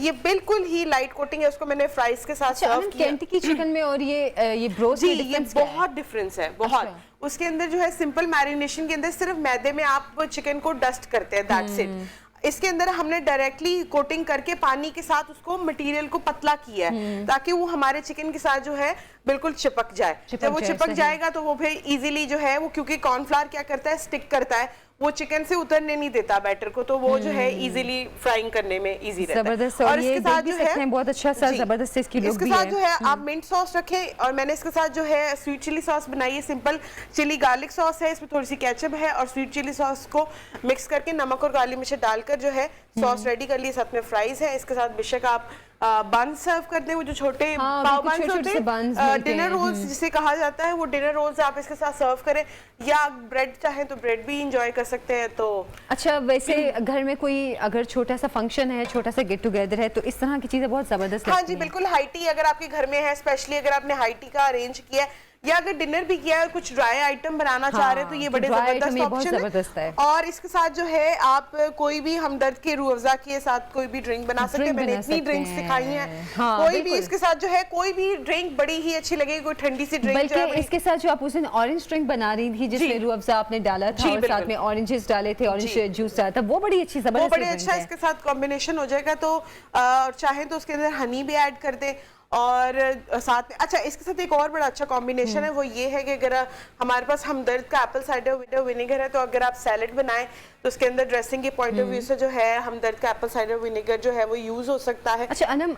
ये बिल्कुल ही लाइट कोटिंग है। उसको मैंने फ्राइज के साथ सर्व किया। केंटकी चिकन में और ये ब्रोस्ट में ये बहुत डिफरेंस है, बहुत। उसके अंदर जो है सिंपल मैरिनेशन के अंदर सिर्फ मैदे में आप चिकन को डस्ट करते हैं, दैट्स इट। इसके अंदर हमने डायरेक्टली कोटिंग करके पानी के साथ उसको मटेरियल को पतला किया है ताकि वो हमारे चिकन के साथ जो है बिल्कुल चिपक जाए। जब वो चिपक जाएगा तो वो फिर इजीली जो है वो, क्योंकि कॉर्नफ्लावर क्या करता है, स्टिक करता है, वो चिकन से उतरने नहीं देता बैटर को, तो वो जो है इजीली फ्राइंग करने में इजी रहता है। और इसके साथ जो है बहुत अच्छा सा जबरदस्त इसकी लुक भी है। इसके साथ जो है आप मिंट सॉस रखें और मैंने इसके साथ जो है स्वीट चिली सॉस बनाई है। सिंपल चिली गार्लिक सॉस है, इसमें थोड़ी सी केचप है और स्वीट चिली सॉस को मिक्स करके नमक और काली मिर्च डालकर जो है सॉस रेडी कर ली। साथ में फ्राइज है। इसके साथ बेशक आप बन सर्व कर दे, वो जो छोटे पाव बन होते हैं, डिनर रोल्स जिसे कहा जाता है, वो डिनर रोल्स आप इसके साथ सर्व करें, या ब्रेड चाहें तो ब्रेड भी इंजॉय कर सकते हैं। तो अच्छा, वैसे घर में कोई अगर छोटा सा फंक्शन है, छोटा सा गेट टुगेदर है, तो इस तरह की चीजें बहुत जबरदस्त। हाँ जी बिल्कुल। हाई टी अगर आपके घर में है, स्पेशली अगर आपने हाई टी का अरेंज किया है या अगर डिनर भी किया है, कुछ ड्राई आइटम बनाना चाह रहे हैं, तो ये बड़े जबरदस्त ऑप्शन है। और इसके साथ जो है आप कोई भी हमदर्द के रूह अफ़ज़ा के साथ कोई भी ड्रिंक बना सकते हैं। मैंने इतनी ड्रिंक्स दिखाई हैं। कोई भी इसके साथ जो है कोई भी ड्रिंक बड़ी ही अच्छी लगेगी। कोई ठंडी सी ड्रिंक, बल्कि इसके साथ जो आप उस दिन ऑरेंज ड्रिंक बना रही थी जिसमें रूह अफ़ज़ा आपने डाला था और साथ में ऑरेंजेस डाले थे, ऑरेंज जूस डाला था, वो बड़ी अच्छी जबरदस्त, वो बड़े अच्छा इसके साथ कॉम्बिनेशन हो जाएगा। तो चाहे तो उसके अंदर हनी भी ऐड कर दे और साथ में, अच्छा इसके साथ एक और बड़ा अच्छा कॉम्बिनेशन है, वो ये है कि अगर हमारे पास हमदर्द का एप्पल साइडर विनेगर है, तो अगर आप सैलेड बनाएं तो उसके अंदर ड्रेसिंग के पॉइंट ऑफ व्यू से जो है हमदर्द का एप्पल साइडर विनेगर जो है वो यूज हो सकता है। अच्छा अनम,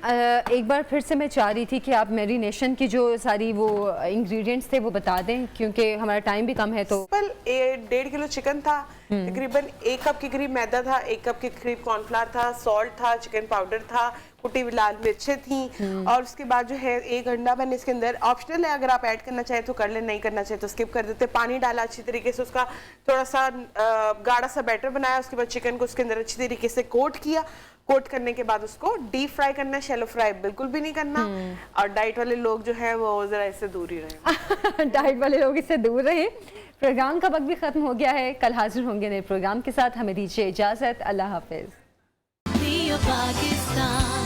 एक बार फिर से मैं चाह रही थी कि आप मैरिनेशन की जो सारी वो इंग्रेडिएंट्स थे वो बता दें, क्योंकि हमारा टाइम भी कम है। तो 1.5 किलो चिकन था, तकरीबन 1 कप के करीब मैदा था, 1 कप के करीब कॉर्नफ्लावर था, सॉल्ट था, चिकन पाउडर था, कुटी हुई लाल मिर्चें थी, और उसके बाद जो है 1 अंडा मैंने इसके अंदर, ऑप्शनल है, अगर आप ऐड करना चाहें तो कर लें, नहीं करना चाहें तो स्किप कर देते। पानी डाला अच्छी तरीके से, उसका थोड़ा सा गाढ़ा सा बैटर बनाया, उसके बाद चिकन को उसके अंदर अच्छी तरीके से कोट किया। कोट करने के बाद उसको डीप फ्राई करना है, शैलो फ्राई बिल्कुल भी नहीं करना। और डाइट वाले लोग जो है वो जरा इससे दूर ही रहें। डाइट वाले लोग इससे दूर रहे। प्रोग्राम का वक्त भी खत्म हो गया है, कल हाजिर होंगे नए प्रोग्राम के साथ। हमें दीजिए इजाजत, अल्लाह हाफिज। Neo Pakistan.